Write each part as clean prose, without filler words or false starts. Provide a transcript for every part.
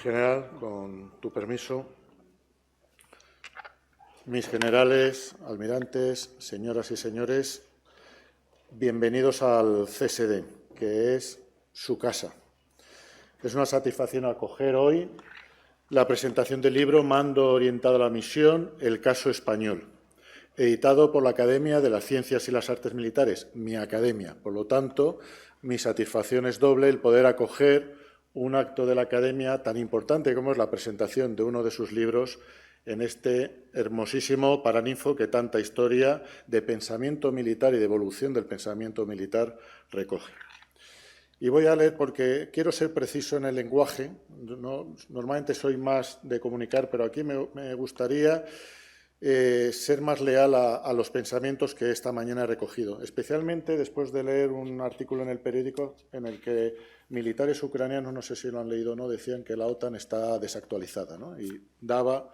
general, con tu permiso, mis generales, almirantes, señoras y señores, bienvenidos al CSD, que es su casa. Es una satisfacción acoger hoy la presentación del libro Mando orientado a la misión, el caso español, editado por la Academia de las Ciencias y las Artes Militares, mi academia. Por lo tanto, mi satisfacción es doble el poder acoger un acto de la Academia tan importante como es la presentación de uno de sus libros en este hermosísimo Paraninfo que tanta historia de pensamiento militar y de evolución del pensamiento militar recoge. Y voy a leer porque quiero ser preciso en el lenguaje. Normalmente soy más de comunicar, pero aquí me gustaría ser más leal a los pensamientos que esta mañana he recogido, especialmente después de leer un artículo en el periódico en el que militares ucranianos, no sé si lo han leído o no, decían que la OTAN está desactualizada, ¿no? Y daba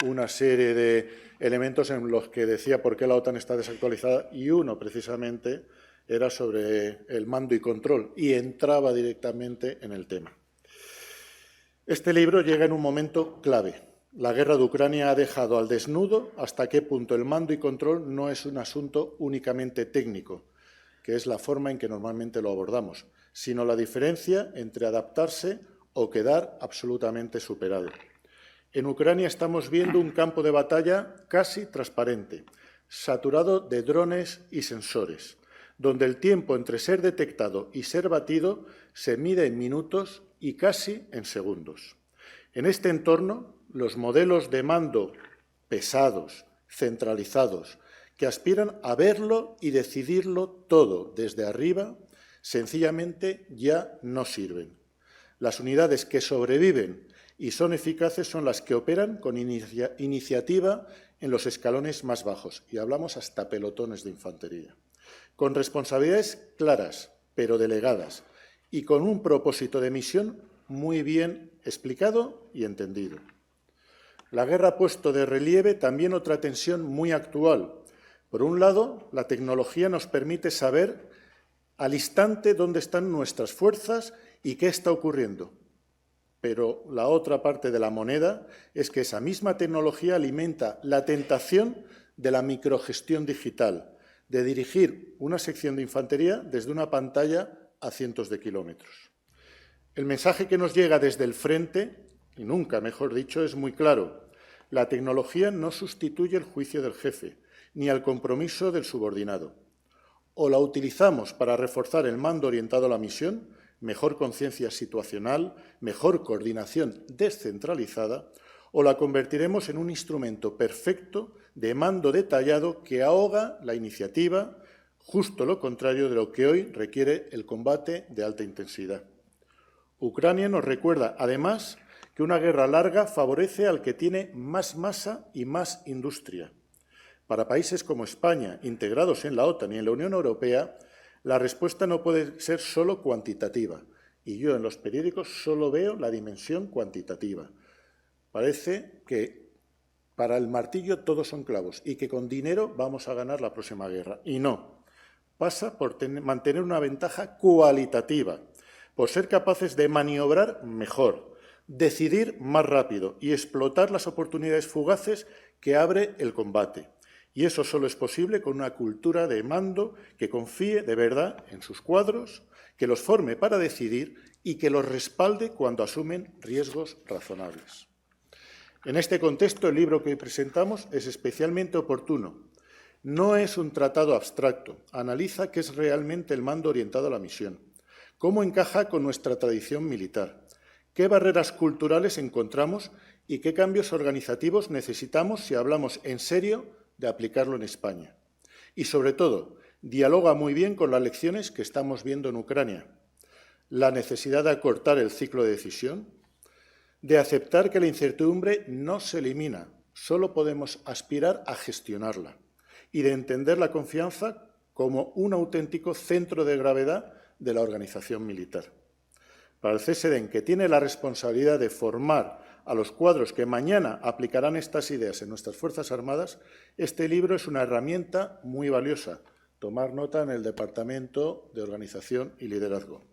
una serie de elementos en los que decía por qué la OTAN está desactualizada, y uno precisamente era sobre el mando y control, y entraba directamente en el tema. Este libro llega en un momento clave. La guerra de Ucrania ha dejado al desnudo hasta qué punto el mando y control no es un asunto únicamente técnico, que es la forma en que normalmente lo abordamos, sino la diferencia entre adaptarse o quedar absolutamente superado. En Ucrania estamos viendo un campo de batalla casi transparente, saturado de drones y sensores, donde el tiempo entre ser detectado y ser batido se mide en minutos y casi en segundos. En este entorno, los modelos de mando pesados, centralizados, que aspiran a verlo y decidirlo todo desde arriba, sencillamente ya no sirven. Las unidades que sobreviven y son eficaces son las que operan con iniciativa en los escalones más bajos, y hablamos hasta pelotones de infantería, con responsabilidades claras, pero delegadas, y con un propósito de misión muy bien explicado y entendido. La guerra ha puesto de relieve también otra tensión muy actual. Por un lado, la tecnología nos permite saber al instante dónde están nuestras fuerzas y qué está ocurriendo. Pero la otra parte de la moneda es que esa misma tecnología alimenta la tentación de la microgestión digital, de dirigir una sección de infantería desde una pantalla a cientos de kilómetros. El mensaje que nos llega desde el frente, y nunca mejor dicho, es muy claro. La tecnología no sustituye el juicio del jefe, ni el compromiso del subordinado. O la utilizamos para reforzar el mando orientado a la misión, mejor conciencia situacional, mejor coordinación descentralizada, o la convertiremos en un instrumento perfecto de mando detallado que ahoga la iniciativa, justo lo contrario de lo que hoy requiere el combate de alta intensidad. Ucrania nos recuerda, además, que una guerra larga favorece al que tiene más masa y más industria. Para países como España, integrados en la OTAN y en la Unión Europea, la respuesta no puede ser solo cuantitativa. Y yo en los periódicos solo veo la dimensión cuantitativa. Parece que para el martillo todos son clavos y que con dinero vamos a ganar la próxima guerra. Y no. Pasa por mantener una ventaja cualitativa, por ser capaces de maniobrar mejor, decidir más rápido y explotar las oportunidades fugaces que abre el combate. Y eso solo es posible con una cultura de mando que confíe de verdad en sus cuadros, que los forme para decidir y que los respalde cuando asumen riesgos razonables. En este contexto, el libro que hoy presentamos es especialmente oportuno. No es un tratado abstracto, analiza qué es realmente el mando orientado a la misión, cómo encaja con nuestra tradición militar, qué barreras culturales encontramos y qué cambios organizativos necesitamos si hablamos en serio de aplicarlo en España. Y, sobre todo, dialoga muy bien con las lecciones que estamos viendo en Ucrania. La necesidad de acortar el ciclo de decisión, de aceptar que la incertidumbre no se elimina, solo podemos aspirar a gestionarla, y de entender la confianza como un auténtico centro de gravedad de la organización militar. Para el CSD, que tiene la responsabilidad de formar a los cuadros que mañana aplicarán estas ideas en nuestras Fuerzas Armadas, este libro es una herramienta muy valiosa. Tomar nota en el Departamento de Organización y Liderazgo.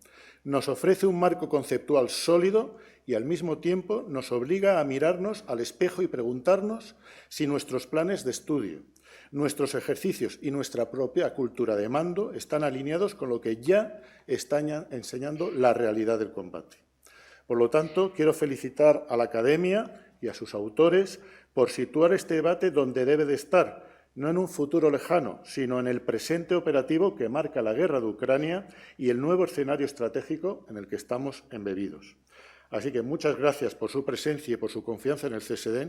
Nos ofrece un marco conceptual sólido y al mismo tiempo nos obliga a mirarnos al espejo y preguntarnos si nuestros planes de estudio, nuestros ejercicios y nuestra propia cultura de mando están alineados con lo que ya está enseñando la realidad del combate. Por lo tanto, quiero felicitar a la Academia y a sus autores por situar este debate donde debe de estar, no en un futuro lejano, sino en el presente operativo que marca la guerra de Ucrania y el nuevo escenario estratégico en el que estamos embebidos. Así que muchas gracias por su presencia y por su confianza en el CSD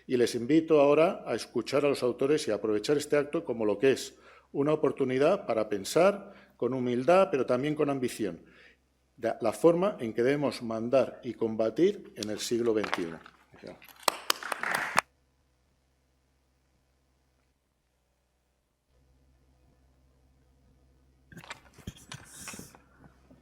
y les invito ahora a escuchar a los autores y a aprovechar este acto como lo que es una oportunidad para pensar con humildad, pero también con ambición, la forma en que debemos mandar y combatir en el siglo XXI.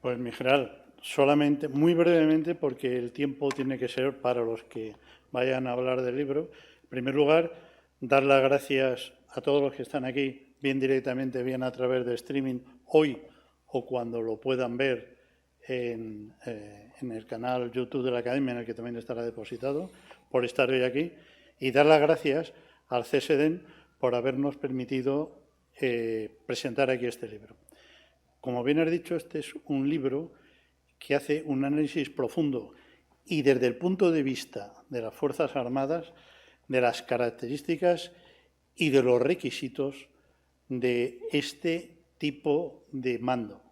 Pues, mi general, solamente, muy brevemente, porque el tiempo tiene que ser para los que vayan a hablar del libro. En primer lugar, dar las gracias a todos los que están aquí, bien directamente, bien a través de streaming, hoy o cuando lo puedan ver en el canal YouTube de la Academia, en el que también estará depositado, por estar hoy aquí, y dar las gracias al CSD por habernos permitido presentar aquí este libro. Como bien has dicho, este es un libro que hace un análisis profundo y desde el punto de vista de las Fuerzas Armadas, de las características y de los requisitos de este tipo de mando,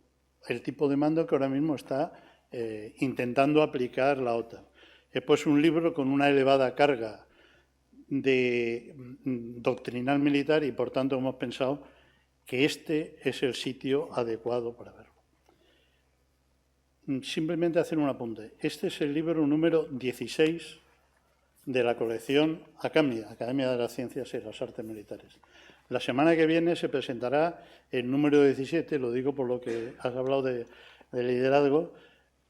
el tipo de mando que ahora mismo está intentando aplicar la OTAN. He puesto un libro con una elevada carga de doctrinal militar y, por tanto, hemos pensado que este es el sitio adecuado para verlo. Simplemente hacer un apunte. Este es el libro número 16 de la colección Academia de las Ciencias y las Artes Militares. La semana que viene se presentará el número 17, lo digo por lo que has hablado de liderazgo,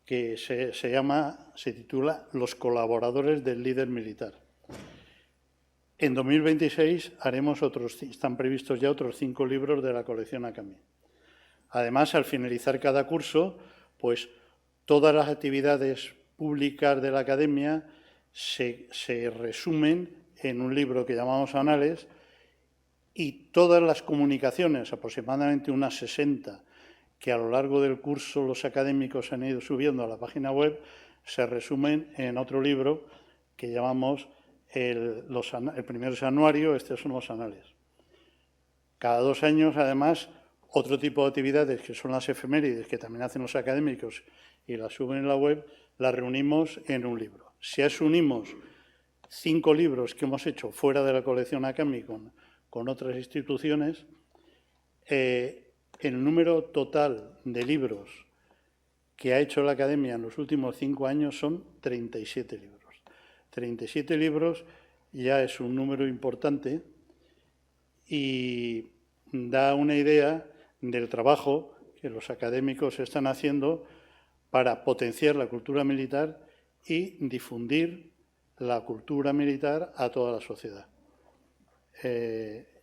que se titula Los colaboradores del líder militar. En 2026 están previstos ya otros 5 libros de la colección Academia. Además, al finalizar cada curso, pues todas las actividades públicas de la Academia se resumen en un libro que llamamos Anales y todas las comunicaciones, aproximadamente unas 60, que a lo largo del curso los académicos han ido subiendo a la página web, se resumen en otro libro que llamamos el primero es anuario, estos son los anales. Cada 2 años, además, otro tipo de actividades, que son las efemérides, que también hacen los académicos y las suben en la web, las reunimos en un libro. Si a eso unimos 5 libros que hemos hecho fuera de la colección académica con otras instituciones, el número total de libros que ha hecho la Academia en los últimos 5 años son 37 libros. 37 libros ya es un número importante y da una idea del trabajo que los académicos están haciendo para potenciar la cultura militar y difundir la cultura militar a toda la sociedad.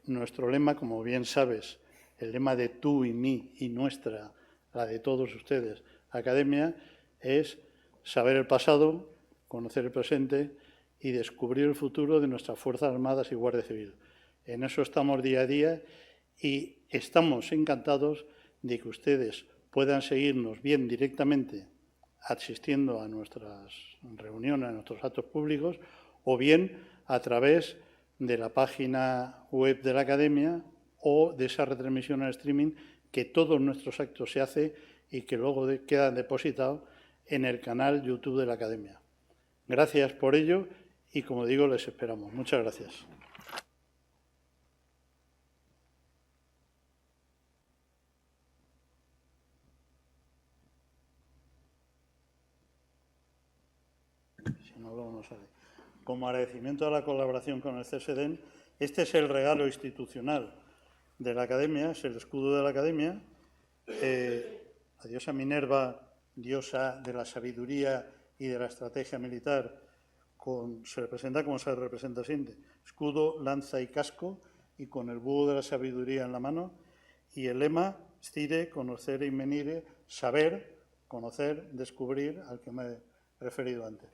Nuestro lema, como bien sabes, el lema de tú y mí y nuestra, la de todos ustedes, Academia, es saber el pasado, conocer el presente y descubrir el futuro de nuestras Fuerzas Armadas y Guardia Civil. En eso estamos día a día y estamos encantados de que ustedes puedan seguirnos bien directamente asistiendo a nuestras reuniones, a nuestros actos públicos, o bien a través de la página web de la Academia o de esa retransmisión al streaming que todos nuestros actos se hace y que luego quedan depositados en el canal YouTube de la Academia. Gracias por ello y, como digo, les esperamos. Muchas gracias. Si no, luego no sale. Como agradecimiento a la colaboración con el CSD, este es el regalo institucional de la Academia, es el escudo de la Academia. La diosa Minerva, diosa de la sabiduría y de la estrategia militar, se representa como se representa siempre: escudo, lanza y casco, y con el búho de la sabiduría en la mano. Y el lema, stire, conocer y menire, saber, conocer, descubrir al que me he referido antes.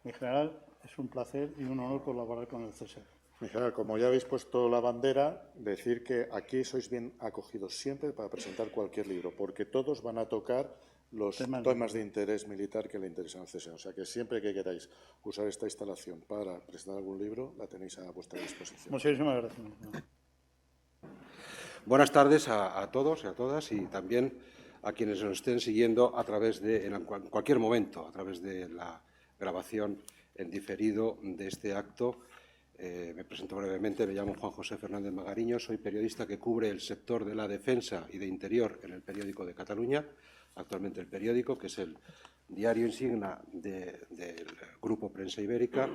Mi general, es un placer y un honor colaborar con el CSD. Mi general, como ya habéis puesto la bandera, decir que aquí sois bien acogidos siempre para presentar cualquier libro, porque todos van a tocar los temas de interés militar que le interesan al CSD. O sea que siempre que queráis usar esta instalación para presentar algún libro, la tenéis a vuestra disposición. Muchísimas gracias. Buenas tardes a todos y a todas y también a quienes nos estén siguiendo a través de, en cualquier momento, a través de la grabación en diferido de este acto. Me presento brevemente, me llamo Juan José Fernández Magariño, soy periodista que cubre el sector de la defensa y de interior en el Periódico de Cataluña, actualmente El Periódico, que es el diario insignia del Grupo Prensa Ibérica,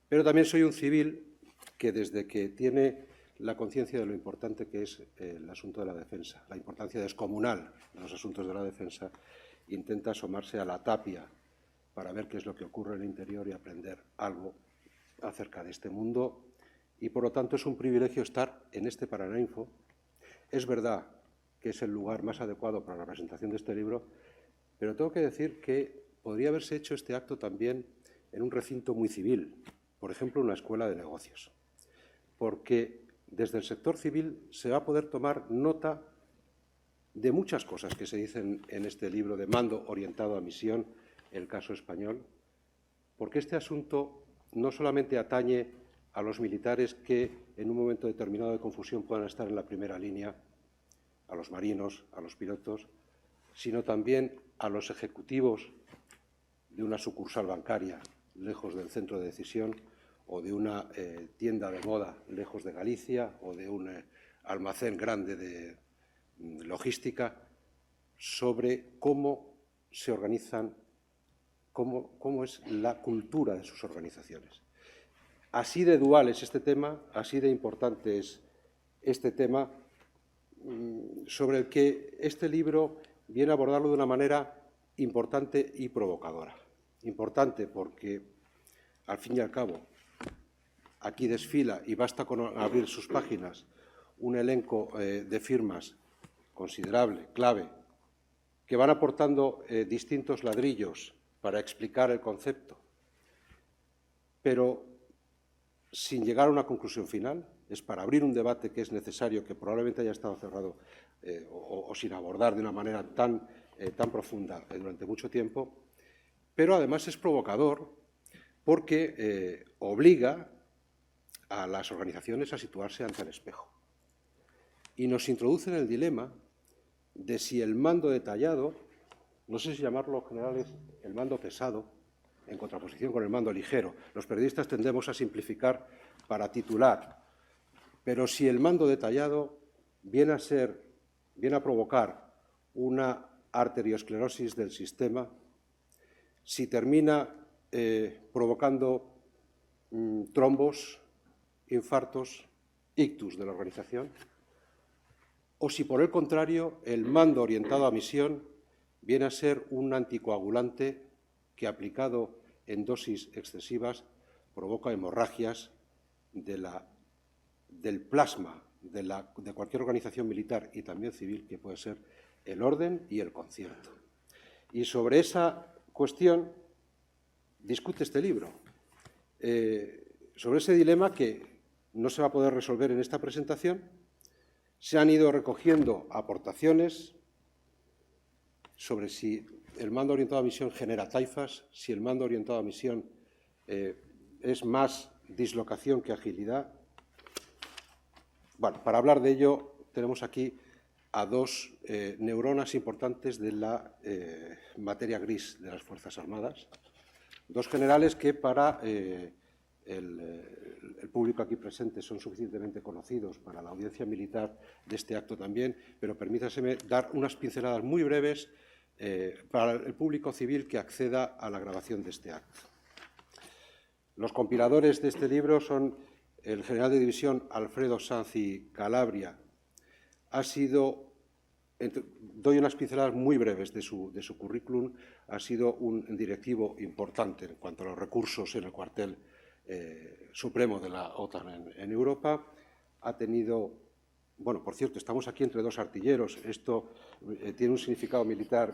pero también soy un civil que desde que tiene la conciencia de lo importante que es el asunto de la defensa, la importancia descomunal de los asuntos de la defensa, intenta asomarse a la tapia para ver qué es lo que ocurre en el interior y aprender algo acerca de este mundo. Y, por lo tanto, es un privilegio estar en este Paranainfo. Es verdad que es el lugar más adecuado para la presentación de este libro, pero tengo que decir que podría haberse hecho este acto también en un recinto muy civil, por ejemplo, una escuela de negocios, porque desde el sector civil se va a poder tomar nota de muchas cosas que se dicen en este libro de Mando orientado a misión, el caso español, porque este asunto no solamente atañe a los militares que en un momento determinado de confusión puedan estar en la primera línea, a los marinos, a los pilotos, sino también a los ejecutivos de una sucursal bancaria lejos del centro de decisión o de una tienda de moda lejos de Galicia o de un almacén grande de logística, sobre cómo se organizan, cómo es la cultura de sus organizaciones. Así de dual es este tema, así de importante es este tema, sobre el que este libro viene a abordarlo de una manera importante y provocadora. Importante porque, al fin y al cabo, aquí desfila, y basta con abrir sus páginas, un elenco de firmas considerable, clave, que van aportando distintos ladrillos para explicar el concepto, pero sin llegar a una conclusión final. Es para abrir un debate que es necesario, que probablemente haya estado cerrado o sin abordar de una manera tan profunda durante mucho tiempo, pero además es provocador porque obliga a las organizaciones a situarse ante el espejo y nos introduce en el dilema de si el mando detallado, no sé si llamarlo, generales, el mando pesado, en contraposición con el mando ligero. Los periodistas tendemos a simplificar para titular, pero si el mando detallado viene a provocar una arteriosclerosis del sistema, si termina provocando trombos, infartos, ictus de la organización, o si, por el contrario, el mando orientado a misión viene a ser un anticoagulante que, aplicado en dosis excesivas, provoca hemorragias del plasma de cualquier organización militar y también civil, que puede ser el orden y el concierto. Y sobre esa cuestión discute este libro, sobre ese dilema que no se va a poder resolver en esta presentación. Se han ido recogiendo aportaciones sobre si el mando orientado a misión genera taifas, si el mando orientado a misión es más dislocación que agilidad. Bueno, para hablar de ello tenemos aquí a dos neuronas importantes de la materia gris de las Fuerzas Armadas, dos generales que para el público aquí presente son suficientemente conocidos, para la audiencia militar de este acto también, pero permítaseme dar unas pinceladas muy breves para el público civil que acceda a la grabación de este acto. Los compiladores de este libro son el general de división Alfredo Sanz y Calabria. Doy unas pinceladas muy breves de su currículum. Ha sido un directivo importante en cuanto a los recursos en el cuartel supremo de la OTAN en Europa. Ha tenido Bueno, por cierto, estamos aquí entre dos artilleros. Esto tiene un significado militar,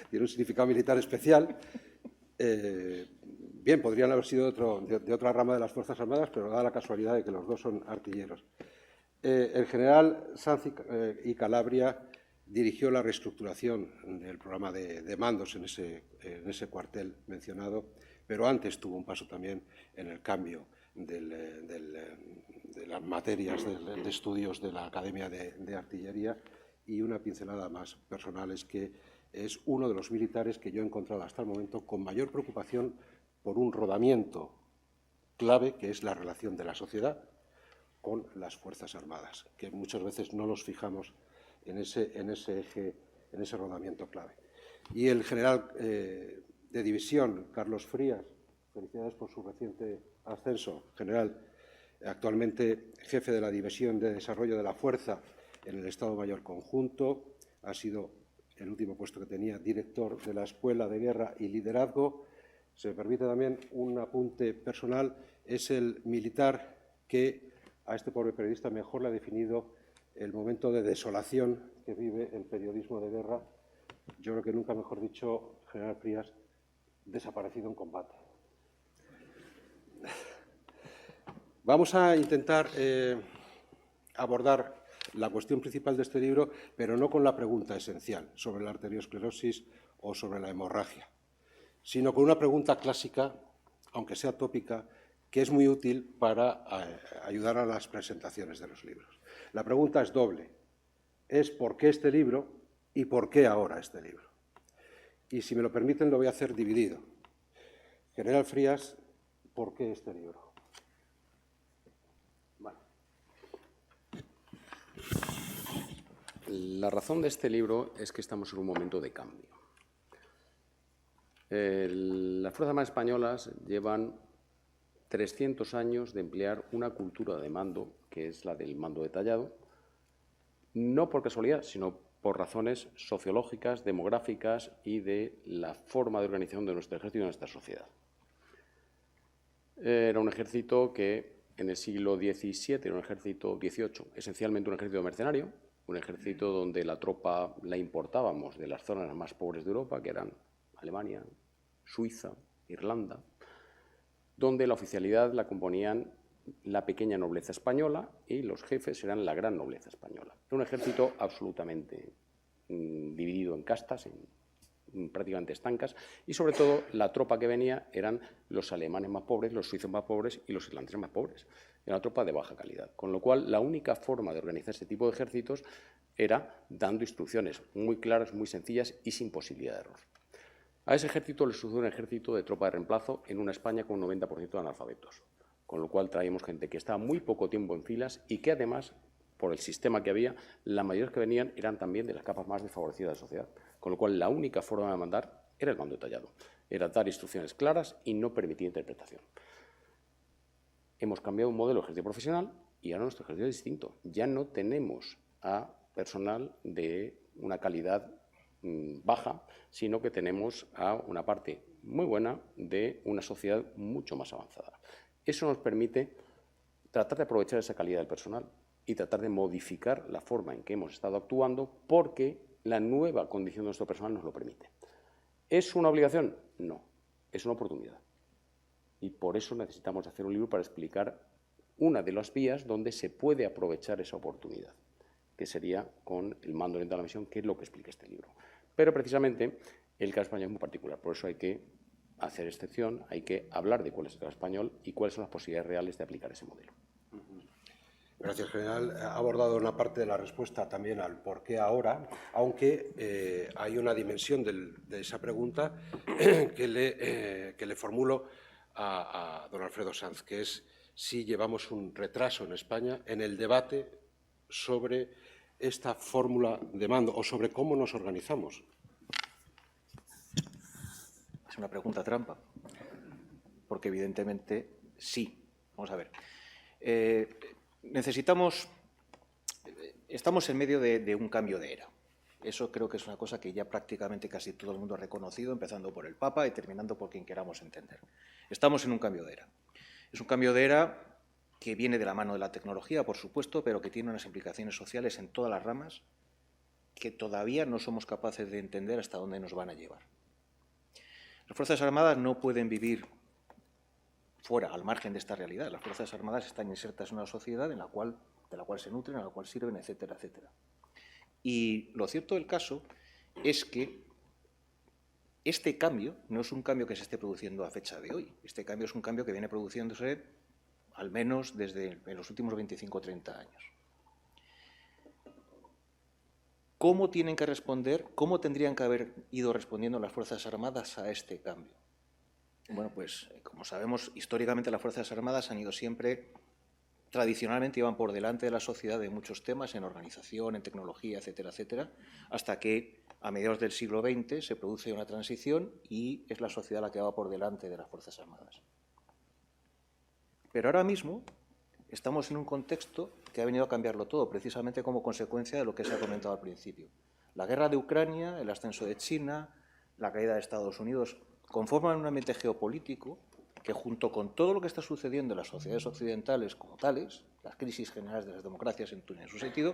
tiene un significado militar especial. Bien, podrían haber sido de otra rama de las Fuerzas Armadas, pero da la casualidad de que los dos son artilleros. El general Sanz y Calabria dirigió la reestructuración del programa de mandos en ese cuartel mencionado, pero antes tuvo un paso también en el cambio de las materias de estudios de la Academia de Artillería, y una pincelada más personal es que es uno de los militares que yo he encontrado hasta el momento con mayor preocupación por un rodamiento clave, que es la relación de la sociedad con las Fuerzas Armadas, que muchas veces no nos fijamos en ese eje, en ese rodamiento clave. Y el general de división, Carlos Frías, felicidades por su reciente ascenso, general, actualmente jefe de la División de Desarrollo de la Fuerza en el Estado Mayor Conjunto, ha sido el último puesto que tenía, director de la Escuela de Guerra y Liderazgo. Se me permite también un apunte personal, es el militar que a este pobre periodista mejor le ha definido el momento de desolación que vive el periodismo de guerra. Yo creo que nunca mejor dicho, general Frías, desaparecido en combate. Vamos a intentar abordar la cuestión principal de este libro, pero no con la pregunta esencial sobre la arteriosclerosis o sobre la hemorragia, sino con una pregunta clásica, aunque sea tópica, que es muy útil para ayudar a las presentaciones de los libros. La pregunta es doble. Es ¿por qué este libro y por qué ahora este libro? Y si me lo permiten lo voy a hacer dividido. General Frías, ¿por qué este libro? Bueno. La razón de este libro es que estamos en un momento de cambio. Las Fuerzas Armadas españolas llevan 300 años de emplear una cultura de mando, que es la del mando detallado, no por casualidad, sino por razones sociológicas, demográficas y de la forma de organización de nuestro ejército y de nuestra sociedad. Era un ejército que en el siglo XVII era un ejército XVIII, esencialmente un ejército mercenario, un ejército donde la tropa la importábamos de las zonas más pobres de Europa, que eran Alemania, Suiza, Irlanda, donde la oficialidad la componían la pequeña nobleza española y los jefes eran la gran nobleza española. Era un ejército absolutamente dividido en castas, prácticamente estancas, y sobre todo la tropa que venía eran los alemanes más pobres, los suizos más pobres y los irlandeses más pobres. Era una tropa de baja calidad, con lo cual la única forma de organizar este tipo de ejércitos era dando instrucciones muy claras, muy sencillas y sin posibilidad de error. A ese ejército le sucedió un ejército de tropa de reemplazo en una España con un 90% de analfabetos, con lo cual traíamos gente que estaba muy poco tiempo en filas y que además, por el sistema que había, la mayoría que venían eran también de las capas más desfavorecidas de la sociedad, con lo cual la única forma de mandar era el mando detallado, era dar instrucciones claras y no permitir interpretación. Hemos cambiado un modelo de ejército profesional y ahora nuestro ejército es distinto. Ya no tenemos a personal de una calidad baja, sino que tenemos a una parte muy buena de una sociedad mucho más avanzada. Eso nos permite tratar de aprovechar esa calidad del personal y tratar de modificar la forma en que hemos estado actuando porque la nueva condición de nuestro personal nos lo permite. ¿Es una obligación? No, es una oportunidad. Y por eso necesitamos hacer un libro para explicar una de las vías donde se puede aprovechar esa oportunidad, que sería con el mando orientado a la misión, que es lo que explica este libro. Pero precisamente el caso español es muy particular, por eso hay que hacer excepción, hay que hablar de cuál es el caso español y cuáles son las posibilidades reales de aplicar ese modelo. Gracias, general. Ha abordado una parte de la respuesta también al por qué ahora, aunque hay una dimensión de esa pregunta que le formulo a don Alfredo Sanz, que es si llevamos un retraso en España en el debate sobre esta fórmula de mando o sobre cómo nos organizamos. Es una pregunta trampa, porque evidentemente sí. Vamos a ver. Estamos en medio de un cambio de era. Eso creo que es una cosa que ya prácticamente casi todo el mundo ha reconocido, empezando por el Papa y terminando por quien queramos entender. Estamos en un cambio de era. Es un cambio de era que viene de la mano de la tecnología, por supuesto, pero que tiene unas implicaciones sociales en todas las ramas que todavía no somos capaces de entender hasta dónde nos van a llevar. Las Fuerzas Armadas no pueden vivir fuera, al margen de esta realidad. Las Fuerzas Armadas están insertas en una sociedad de la cual se nutren, a la cual sirven, etcétera, etcétera. Y lo cierto del caso es que este cambio no es un cambio que se esté produciendo a fecha de hoy. Este cambio es un cambio que viene produciéndose al menos desde los últimos 25 o 30 años. ¿Cómo tienen que responder, cómo tendrían que haber ido respondiendo las Fuerzas Armadas a este cambio? Bueno, pues como sabemos, históricamente las Fuerzas Armadas han ido siempre, tradicionalmente iban por delante de la sociedad de muchos temas, en organización, en tecnología, etcétera, etcétera, hasta que a mediados del siglo XX se produce una transición y es la sociedad la que va por delante de las Fuerzas Armadas. Pero ahora mismo estamos en un contexto que ha venido a cambiarlo todo, precisamente como consecuencia de lo que se ha comentado al principio. La guerra de Ucrania, el ascenso de China, la caída de Estados Unidos, conforman un ambiente geopolítico que, junto con todo lo que está sucediendo en las sociedades occidentales como tales, las crisis generales de las democracias en su sentido,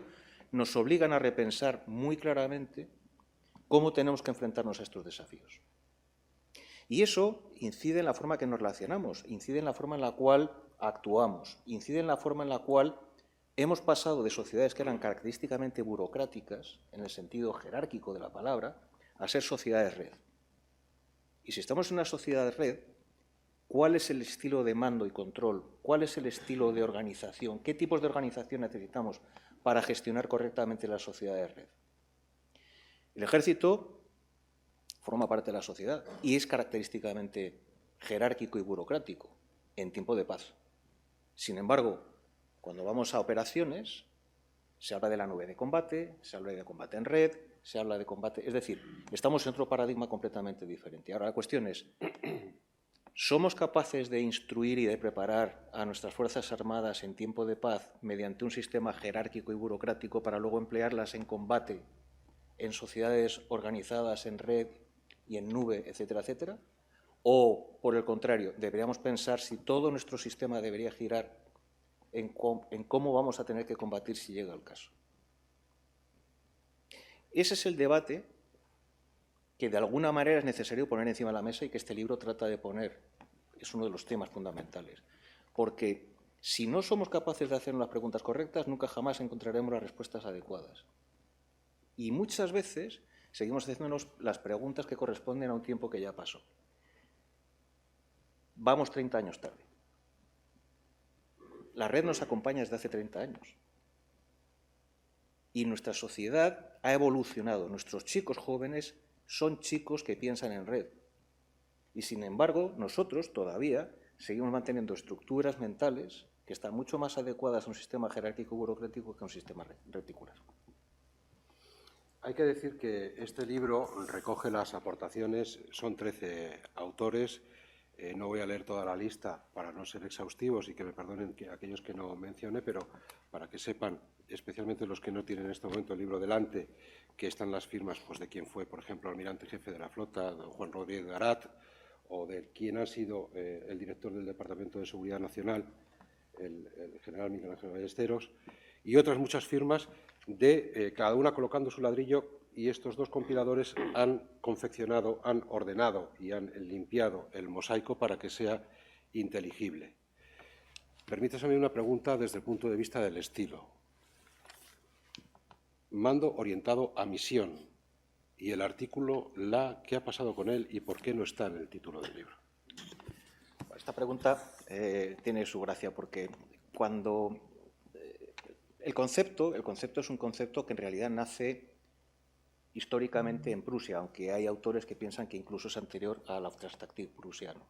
nos obligan a repensar muy claramente cómo tenemos que enfrentarnos a estos desafíos. Y eso incide en la forma que nos relacionamos, incide en la forma en la cual actuamos, incide en la forma en la cual hemos pasado de sociedades que eran característicamente burocráticas, en el sentido jerárquico de la palabra, a ser sociedades red. Y si estamos en una sociedad de red, ¿cuál es el estilo de mando y control? ¿Cuál es el estilo de organización? ¿Qué tipos de organización necesitamos para gestionar correctamente la sociedad de red? El ejército forma parte de la sociedad y es característicamente jerárquico y burocrático en tiempo de paz. Sin embargo, cuando vamos a operaciones, se habla de la nube de combate, se habla de combate en red, se habla de combate... Es decir, estamos en otro paradigma completamente diferente. Ahora, la cuestión es, ¿somos capaces de instruir y de preparar a nuestras Fuerzas Armadas en tiempo de paz mediante un sistema jerárquico y burocrático para luego emplearlas en combate, en sociedades organizadas en red y en nube, etcétera, etcétera? O, por el contrario, deberíamos pensar si todo nuestro sistema debería girar en cómo vamos a tener que combatir si llega el caso. Ese es el debate que de alguna manera es necesario poner encima de la mesa y que este libro trata de poner. Es uno de los temas fundamentales. Porque si no somos capaces de hacernos las preguntas correctas, nunca jamás encontraremos las respuestas adecuadas. Y muchas veces seguimos haciéndonos las preguntas que corresponden a un tiempo que ya pasó. Vamos 30 años tarde. La red nos acompaña desde hace 30 años. Y nuestra sociedad ha evolucionado. Nuestros chicos jóvenes son chicos que piensan en red. Y sin embargo, nosotros todavía seguimos manteniendo estructuras mentales que están mucho más adecuadas a un sistema jerárquico burocrático que a un sistema reticular. Hay que decir que este libro recoge las aportaciones, son 13 autores. No voy a leer toda la lista para no ser exhaustivos y que me perdonen aquellos que no mencione, pero para que sepan, especialmente los que no tienen en este momento el libro delante, que están las firmas pues, de quien fue, por ejemplo, almirante jefe de la flota, don Juan Rodríguez Garat, o de quien ha sido el director del Departamento de Seguridad Nacional, el general Miguel Ángel Ballesteros, y otras muchas firmas de cada una colocando su ladrillo. Y estos dos compiladores han confeccionado, han ordenado y han limpiado el mosaico para que sea inteligible. Permítaseme una pregunta desde el punto de vista del estilo. Mando orientado a misión y el artículo ¿qué ha pasado con él y por qué no está en el título del libro? Esta pregunta tiene su gracia porque cuando el concepto es un concepto que en realidad nace históricamente en Prusia, aunque hay autores que piensan que incluso es anterior al Auftragstactiv prusiano.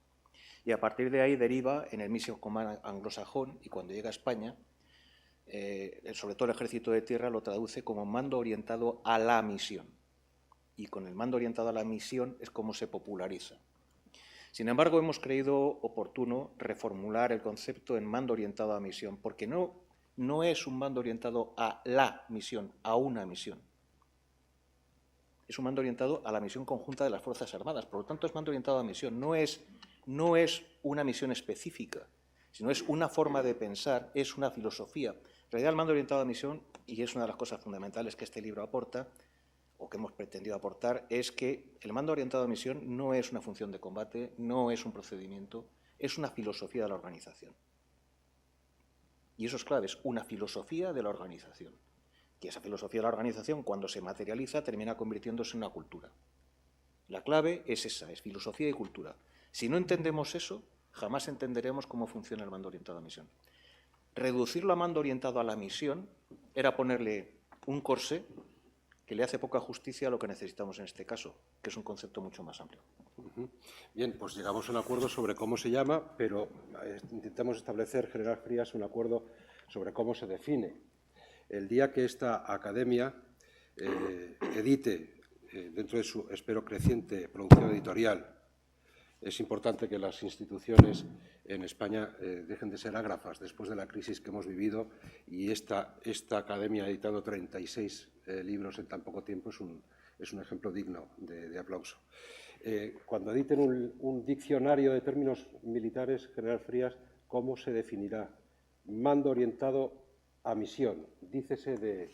Y a partir de ahí deriva en el Mission Command anglosajón y cuando llega a España, sobre todo el Ejército de Tierra lo traduce como mando orientado a la misión. Y con el mando orientado a la misión es como se populariza. Sin embargo, hemos creído oportuno reformular el concepto en mando orientado a misión, porque no es un mando orientado a la misión, a una misión. Es un mando orientado a la misión conjunta de las Fuerzas Armadas. Por lo tanto, es mando orientado a misión. No es una misión específica, sino es una forma de pensar, es una filosofía. En realidad, el mando orientado a misión, y es una de las cosas fundamentales que este libro aporta, o que hemos pretendido aportar, es que el mando orientado a misión no es una función de combate, no es un procedimiento, es una filosofía de la organización. Y eso es clave, es una filosofía de la organización. Y esa filosofía de la organización, cuando se materializa, termina convirtiéndose en una cultura. La clave es esa, es filosofía y cultura. Si no entendemos eso, jamás entenderemos cómo funciona el mando orientado a misión. Reducirlo a mando orientado a la misión era ponerle un corsé que le hace poca justicia a lo que necesitamos en este caso, que es un concepto mucho más amplio. Bien, pues llegamos a un acuerdo sobre cómo se llama, pero intentamos establecer, General Frías, un acuerdo sobre cómo se define. El día que esta academia edite, dentro de su, espero, creciente producción editorial, es importante que las instituciones en España dejen de ser ágrafas después de la crisis que hemos vivido, y esta academia editando 36 libros en tan poco tiempo es un ejemplo digno de aplauso. Cuando editen un diccionario de términos militares, General Frías, ¿cómo se definirá? Mando orientado a misión, dícese de...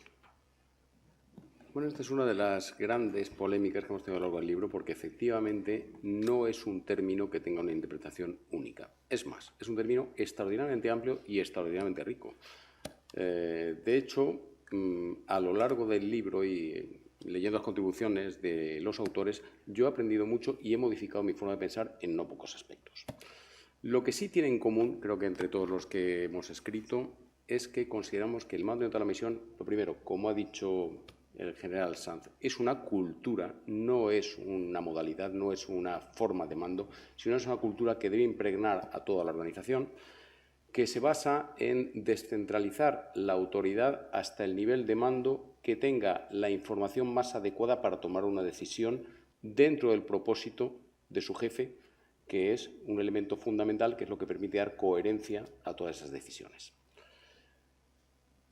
Bueno, esta es una de las grandes polémicas que hemos tenido a lo largo del libro, porque efectivamente no es un término que tenga una interpretación única. Es más, es un término extraordinariamente amplio y extraordinariamente rico. De hecho, a lo largo del libro y leyendo las contribuciones de los autores, yo he aprendido mucho y he modificado mi forma de pensar en no pocos aspectos. Lo que sí tiene en común, creo que entre todos los que hemos escrito, es que consideramos que el mando orientado a la misión, lo primero, como ha dicho el general Sanz, es una cultura, no es una modalidad, no es una forma de mando, sino es una cultura que debe impregnar a toda la organización, que se basa en descentralizar la autoridad hasta el nivel de mando que tenga la información más adecuada para tomar una decisión dentro del propósito de su jefe, que es un elemento fundamental, que es lo que permite dar coherencia a todas esas decisiones.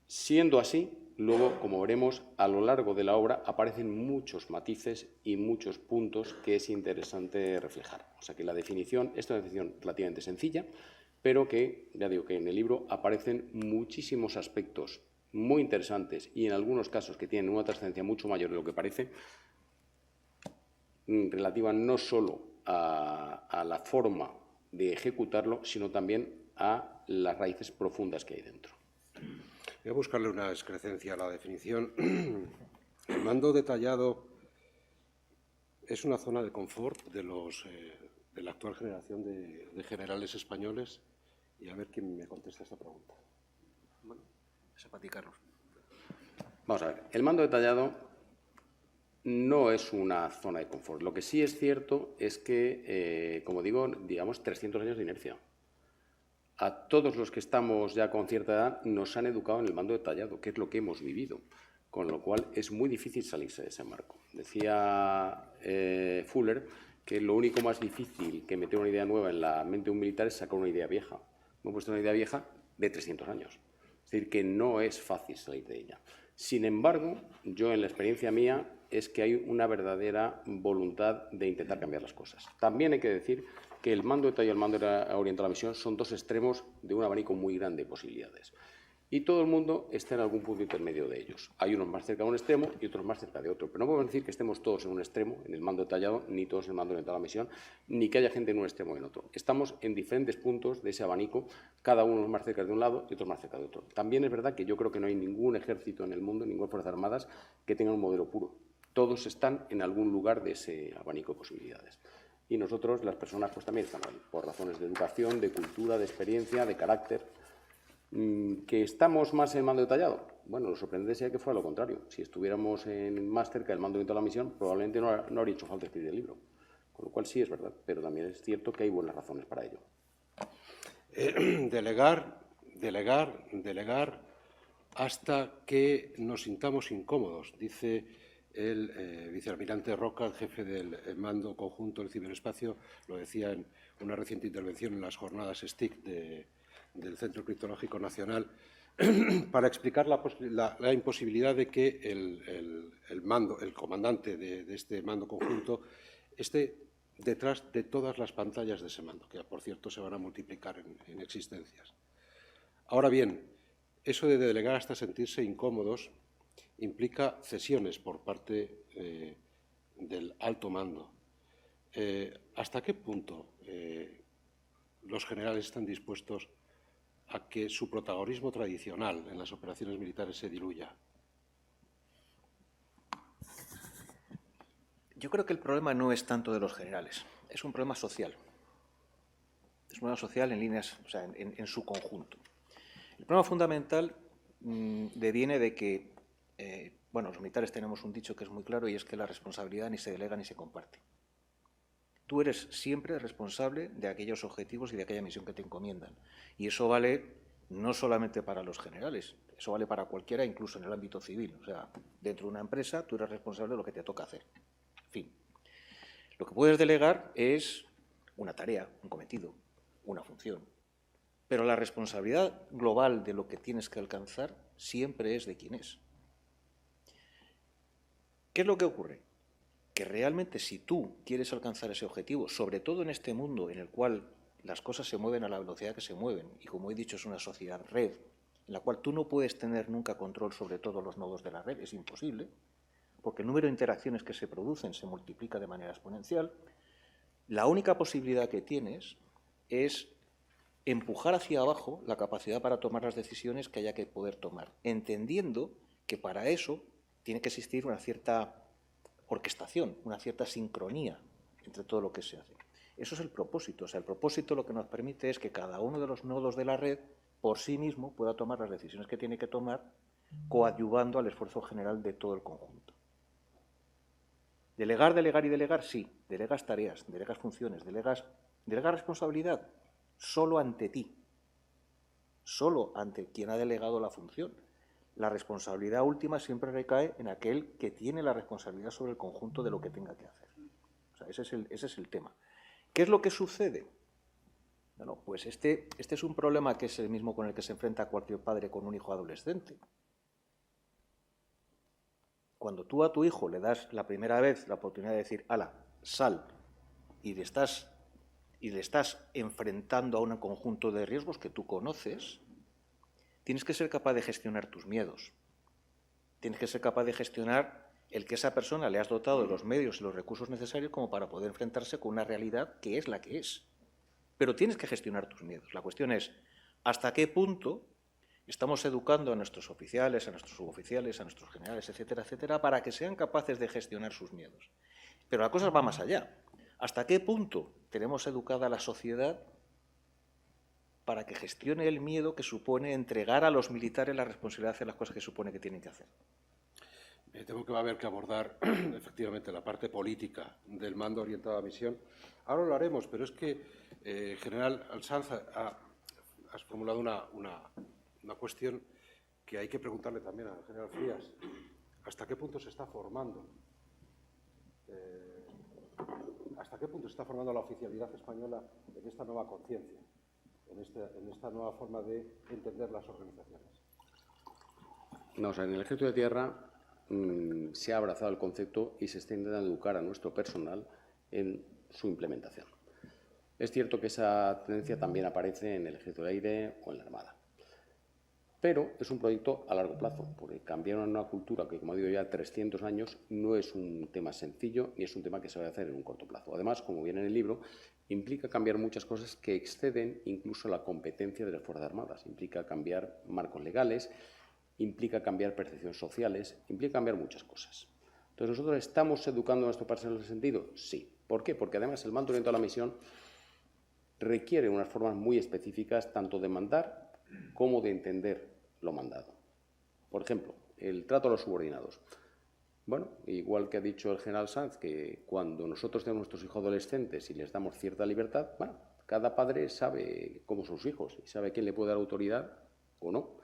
Siendo así, luego, como veremos, a lo largo de la obra aparecen muchos matices y muchos puntos que es interesante reflejar. O sea que la definición, esta es una definición relativamente sencilla, pero que, ya digo, que en el libro aparecen muchísimos aspectos muy interesantes y en algunos casos que tienen una trascendencia mucho mayor de lo que parece, relativa no solo a la forma de ejecutarlo, sino también a las raíces profundas que hay dentro. Voy a buscarle una excrescencia a la definición. El mando detallado es una zona de confort de la actual generación de generales españoles, y a ver quién me contesta esta pregunta. Bueno, es para ti, Carlos. Vamos a ver, el mando detallado no es una zona de confort. Lo que sí es cierto es que, como digo, digamos 300 años de inercia. A todos los que estamos ya con cierta edad nos han educado en el mando detallado, que es lo que hemos vivido, con lo cual es muy difícil salirse de ese marco. Decía Fuller que lo único más difícil que meter una idea nueva en la mente de un militar es sacar una idea vieja. Hemos puesto una idea vieja de 300 años. Es decir, que no es fácil salir de ella. Sin embargo, yo en la experiencia mía es que hay una verdadera voluntad de intentar cambiar las cosas. También hay que decir que el mando detallado y el mando orientado a la misión son dos extremos de un abanico muy grande de posibilidades. Y todo el mundo está en algún punto intermedio de ellos. Hay unos más cerca de un extremo y otros más cerca de otro. Pero no podemos decir que estemos todos en un extremo, en el mando detallado, ni todos en el mando orientado a la misión, ni que haya gente en un extremo o en otro. Estamos en diferentes puntos de ese abanico, cada uno más cerca de un lado y otros más cerca de otro. También es verdad que yo creo que no hay ningún ejército en el mundo, ninguna Fuerzas Armadas, que tenga un modelo puro. Todos están en algún lugar de ese abanico de posibilidades. Y nosotros, las personas, pues también estamos ahí, por razones de educación, de cultura, de experiencia, de carácter. ¿Que estamos más en el mando detallado? Bueno, lo sorprendente sería que fuera lo contrario. Si estuviéramos más cerca del mando orientado a la misión, probablemente no habría hecho falta escribir el libro. Con lo cual sí es verdad, pero también es cierto que hay buenas razones para ello. Delegar hasta que nos sintamos incómodos, dice el vicealmirante Roca, el jefe del mando conjunto del ciberespacio, lo decía en una reciente intervención en las jornadas STIC del Centro Criptológico Nacional, para explicar la imposibilidad de que el comandante de este mando conjunto esté detrás de todas las pantallas de ese mando, que por cierto se van a multiplicar en existencias. Ahora bien, eso de delegar hasta sentirse incómodos implica cesiones por parte del alto mando. ¿Hasta qué punto los generales están dispuestos a que su protagonismo tradicional en las operaciones militares se diluya? Yo creo que el problema no es tanto de los generales, es un problema social. Es un problema social en líneas, o sea, en su conjunto. El problema fundamental deviene de que, bueno, los militares tenemos un dicho que es muy claro y es que la responsabilidad ni se delega ni se comparte. Tú eres siempre responsable de aquellos objetivos y de aquella misión que te encomiendan. Y eso vale no solamente para los generales, eso vale para cualquiera, incluso en el ámbito civil. O sea, dentro de una empresa tú eres responsable de lo que te toca hacer. En fin. Lo que puedes delegar es una tarea, un cometido, una función. Pero la responsabilidad global de lo que tienes que alcanzar siempre es de quien es. ¿Qué es lo que ocurre? Que realmente si tú quieres alcanzar ese objetivo, sobre todo en este mundo en el cual las cosas se mueven a la velocidad que se mueven, y como he dicho es una sociedad red, en la cual tú no puedes tener nunca control sobre todos los nodos de la red, es imposible, porque el número de interacciones que se producen se multiplica de manera exponencial, la única posibilidad que tienes es empujar hacia abajo la capacidad para tomar las decisiones que haya que poder tomar, entendiendo que para eso tiene que existir una cierta orquestación, una cierta sincronía entre todo lo que se hace. Eso es el propósito. O sea, el propósito lo que nos permite es que cada uno de los nodos de la red por sí mismo pueda tomar las decisiones que tiene que tomar, coadyuvando al esfuerzo general de todo el conjunto. Delegar, delegar y delegar, sí. Delegas tareas, delegas funciones, delegas responsabilidad solo ante ti, solo ante quien ha delegado la función. La responsabilidad última siempre recae en aquel que tiene la responsabilidad sobre el conjunto de lo que tenga que hacer. O sea, ese es el tema. ¿Qué es lo que sucede? Bueno, pues este es un problema que es el mismo con el que se enfrenta cualquier padre con un hijo adolescente. Cuando tú a tu hijo le das la primera vez la oportunidad de decir, hala, sal, y le estás enfrentando a un conjunto de riesgos que tú conoces, tienes que ser capaz de gestionar tus miedos. Tienes que ser capaz de gestionar el que esa persona le has dotado de los medios y los recursos necesarios como para poder enfrentarse con una realidad que es la que es. Pero tienes que gestionar tus miedos. La cuestión es, ¿hasta qué punto estamos educando a nuestros oficiales, a nuestros suboficiales, a nuestros generales, etcétera, etcétera, para que sean capaces de gestionar sus miedos? Pero la cosa va más allá. ¿Hasta qué punto tenemos educada a la sociedad para que gestione el miedo que supone entregar a los militares la responsabilidad de hacer las cosas que supone que tienen que hacer? Me temo que va a haber que abordar efectivamente la parte política del mando orientado a la misión. Ahora lo haremos, pero es que, General Sanz, has formulado una cuestión que hay que preguntarle también al general Frías. ¿Hasta qué punto se está formando? ¿Hasta qué punto se está formando la oficialidad española en esta nueva conciencia, en esta nueva forma de entender las organizaciones? No, o sea, en el Ejército de Tierra se ha abrazado el concepto y se está intentando educar a nuestro personal en su implementación. Es cierto que esa tendencia también aparece en el Ejército de Aire o en la Armada. Pero es un proyecto a largo plazo, porque cambiar una cultura que, como digo ya, 300 años no es un tema sencillo ni es un tema que se va a hacer en un corto plazo. Además, como viene en el libro, implica cambiar muchas cosas que exceden incluso la competencia de las Fuerzas Armadas. Implica cambiar marcos legales, implica cambiar percepciones sociales, implica cambiar muchas cosas. Entonces, ¿nosotros estamos educando a nuestro personal en ese sentido? Sí. ¿Por qué? Porque además el mando orientado a la misión requiere unas formas muy específicas tanto de mandar como de entender lo mandado. Por ejemplo, el trato a los subordinados. Bueno, igual que ha dicho el general Sanz, que cuando nosotros tenemos nuestros hijos adolescentes y les damos cierta libertad, bueno, cada padre sabe cómo son sus hijos y sabe quién le puede dar autoridad o no.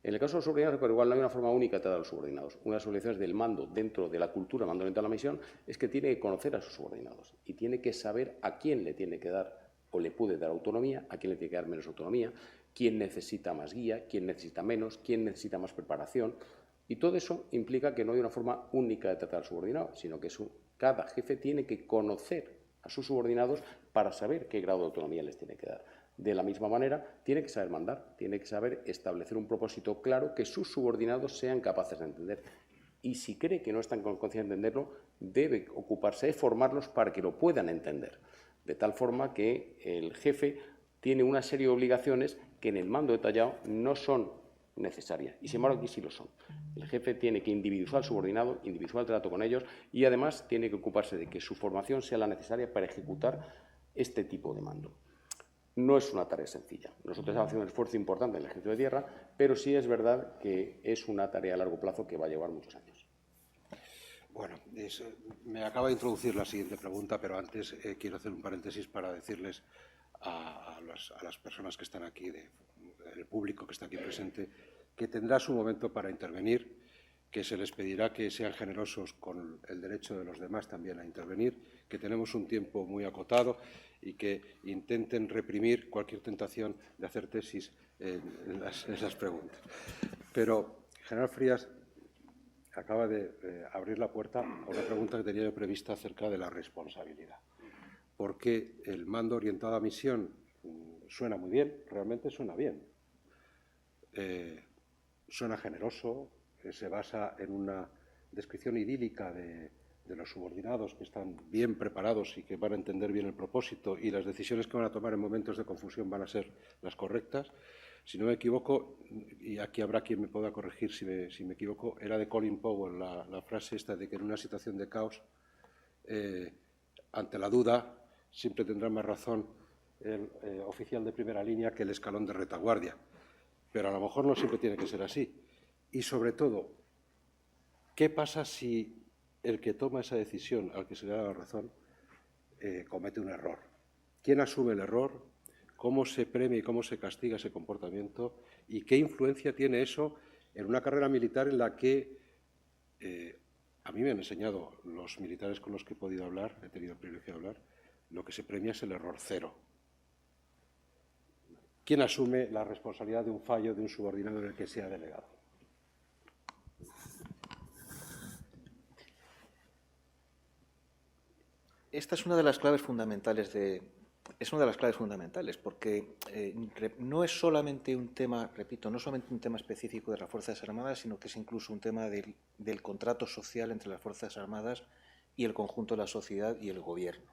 En el caso de los subordinados, pero igual no hay una forma única de tratar a los subordinados. Una de las obligaciones del mando dentro de la cultura mando orientado a la misión es que tiene que conocer a sus subordinados y tiene que saber a quién le tiene que dar o le puede dar autonomía, a quién le tiene que dar menos autonomía, quién necesita más guía, quién necesita menos, quién necesita más preparación. Y todo eso implica que no hay una forma única de tratar al subordinado, sino que cada jefe tiene que conocer a sus subordinados para saber qué grado de autonomía les tiene que dar. De la misma manera, tiene que saber mandar, tiene que saber establecer un propósito claro que sus subordinados sean capaces de entender. Y si cree que no están con conciencia de entenderlo, debe ocuparse de formarlos para que lo puedan entender. De tal forma que el jefe tiene una serie de obligaciones que en el mando detallado no son necesarias. Y sin embargo, aquí sí lo son. El jefe tiene que individualizar al subordinado, individualizar el trato con ellos y además tiene que ocuparse de que su formación sea la necesaria para ejecutar este tipo de mando. No es una tarea sencilla. Nosotros estamos haciendo un esfuerzo importante en el ejército de tierra, pero sí es verdad que es una tarea a largo plazo que va a llevar muchos años. Bueno, me acaba de introducir la siguiente pregunta, pero antes quiero hacer un paréntesis para decirles a las personas que están aquí, el público que está aquí presente, que tendrá su momento para intervenir, que se les pedirá que sean generosos con el derecho de los demás también a intervenir, que tenemos un tiempo muy acotado y que intenten reprimir cualquier tentación de hacer tesis en las preguntas. Pero, general Frías acaba de abrir la puerta a una pregunta que tenía yo prevista acerca de la responsabilidad. Porque el mando orientado a misión suena muy bien, realmente suena bien. Suena generoso, se basa en una descripción idílica de los subordinados que están bien preparados y que van a entender bien el propósito y las decisiones que van a tomar en momentos de confusión van a ser las correctas. Si no me equivoco, y aquí habrá quien me pueda corregir si me equivoco, era de Colin Powell la frase esta de que en una situación de caos, ante la duda, siempre tendrá más razón el oficial de primera línea que el escalón de retaguardia. Pero a lo mejor no siempre tiene que ser así. Y sobre todo, ¿qué pasa si el que toma esa decisión, al que se le da la razón, comete un error? ¿Quién asume el error? ¿Cómo se premia y cómo se castiga ese comportamiento? ¿Y qué influencia tiene eso en una carrera militar en la que a mí me han enseñado los militares con los que he podido hablar, he tenido el privilegio de hablar, lo que se premia es el error cero? ¿Quién asume la responsabilidad de un fallo de un subordinado en el que sea delegado? Esta es una de las claves fundamentales porque no es solamente un tema, repito, no solamente un tema específico de las Fuerzas Armadas, sino que es incluso un tema del contrato social entre las Fuerzas Armadas y el conjunto de la sociedad y el gobierno.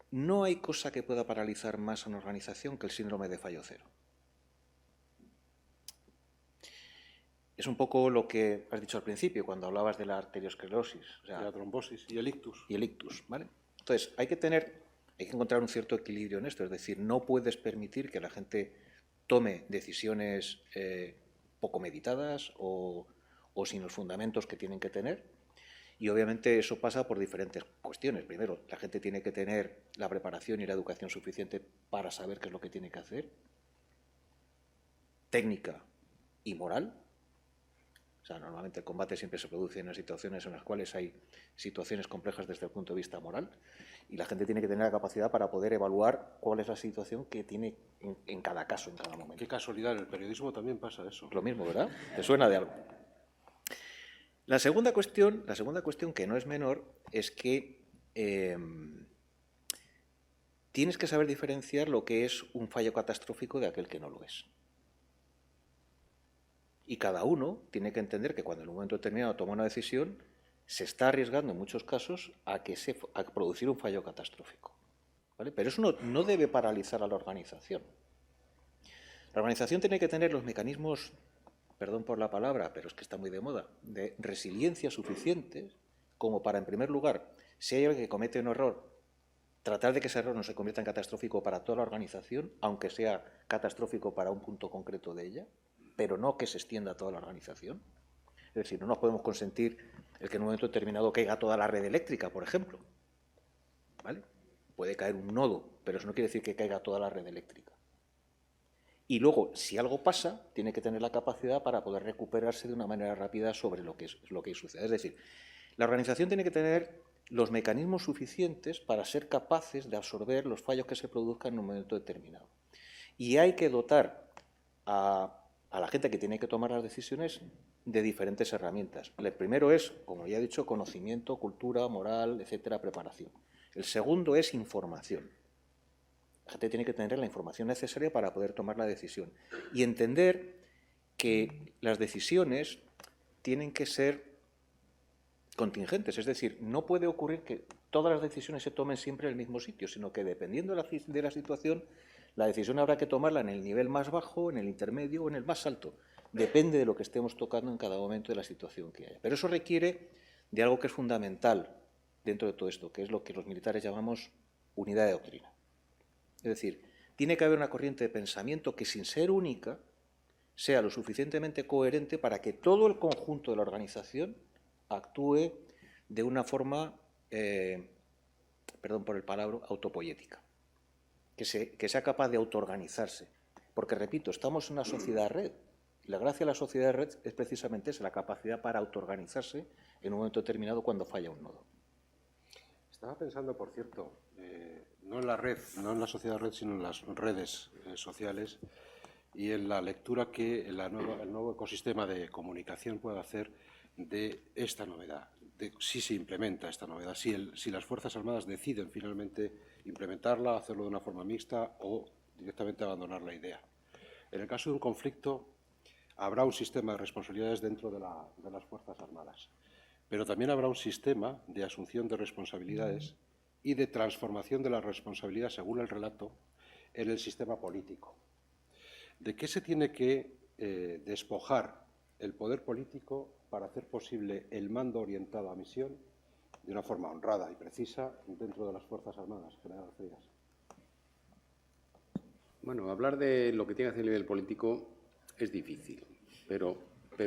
No hay cosa que pueda paralizar más a una organización que el síndrome de fallo cero. Es un poco lo que has dicho al principio, cuando hablabas de la arteriosclerosis. O sea, la trombosis y el ictus. Y el ictus, ¿vale? Entonces, hay que encontrar un cierto equilibrio en esto. Es decir, no puedes permitir que la gente tome decisiones poco meditadas o sin los fundamentos que tienen que tener. Y obviamente eso pasa por diferentes cuestiones. Primero, la gente tiene que tener la preparación y la educación suficiente para saber qué es lo que tiene que hacer. Técnica y moral. O sea, normalmente el combate siempre se produce en situaciones en las cuales hay situaciones complejas desde el punto de vista moral y la gente tiene que tener la capacidad para poder evaluar cuál es la situación que tiene en cada caso, en cada momento. Qué casualidad, en el periodismo también pasa eso. Lo mismo, ¿verdad? ¿Te suena de algo? La segunda cuestión que no es menor es que tienes que saber diferenciar lo que es un fallo catastrófico de aquel que no lo es. Y cada uno tiene que entender que cuando en un momento determinado toma una decisión, se está arriesgando en muchos casos a producir un fallo catastrófico. ¿Vale? Pero eso no debe paralizar a la organización. La organización tiene que tener los mecanismos, perdón por la palabra, pero es que está muy de moda, de resiliencia suficientes como para, en primer lugar, si hay alguien que comete un error, tratar de que ese error no se convierta en catastrófico para toda la organización, aunque sea catastrófico para un punto concreto de ella, pero no que se extienda a toda la organización. Es decir, no nos podemos consentir el que en un momento determinado caiga toda la red eléctrica, por ejemplo. ¿Vale? Puede caer un nodo, pero eso no quiere decir que caiga toda la red eléctrica. Y luego, si algo pasa, tiene que tener la capacidad para poder recuperarse de una manera rápida sobre lo que sucede. Es decir, la organización tiene que tener los mecanismos suficientes para ser capaces de absorber los fallos que se produzcan en un momento determinado. Y hay que dotar a la gente que tiene que tomar las decisiones de diferentes herramientas. El primero es, como ya he dicho, conocimiento, cultura, moral, etcétera, preparación. El segundo es información. La gente tiene que tener la información necesaria para poder tomar la decisión y entender que las decisiones tienen que ser contingentes, es decir, no puede ocurrir que todas las decisiones se tomen siempre en el mismo sitio, sino que dependiendo de la situación, la decisión habrá que tomarla en el nivel más bajo, en el intermedio o en el más alto. Depende de lo que estemos tocando en cada momento de la situación que haya. Pero eso requiere de algo que es fundamental dentro de todo esto, que es lo que los militares llamamos unidad de doctrina. Es decir, tiene que haber una corriente de pensamiento que, sin ser única, sea lo suficientemente coherente para que todo el conjunto de la organización actúe de una forma, perdón por el palabra, autopoética, que sea capaz de autoorganizarse. Porque, repito, estamos en una sociedad red. La gracia de la sociedad red es precisamente esa, la capacidad para autoorganizarse en un momento determinado cuando falla un nodo. Estaba pensando, por cierto, no en la red, no en la sociedad red, sino en las redes sociales y en la lectura que el nuevo ecosistema de comunicación puede hacer de esta novedad, de si se implementa esta novedad, si las Fuerzas Armadas deciden finalmente implementarla, hacerlo de una forma mixta o directamente abandonar la idea. En el caso de un conflicto, habrá un sistema de responsabilidades dentro de las Fuerzas Armadas, pero también habrá un sistema de asunción de responsabilidades y de transformación de la responsabilidad, según el relato, en el sistema político. ¿De qué se tiene que despojar el poder político para hacer posible el mando orientado a misión de una forma honrada y precisa dentro de las Fuerzas Armadas, general Frías? Bueno, hablar de lo que tiene que hacer a nivel político es difícil, pero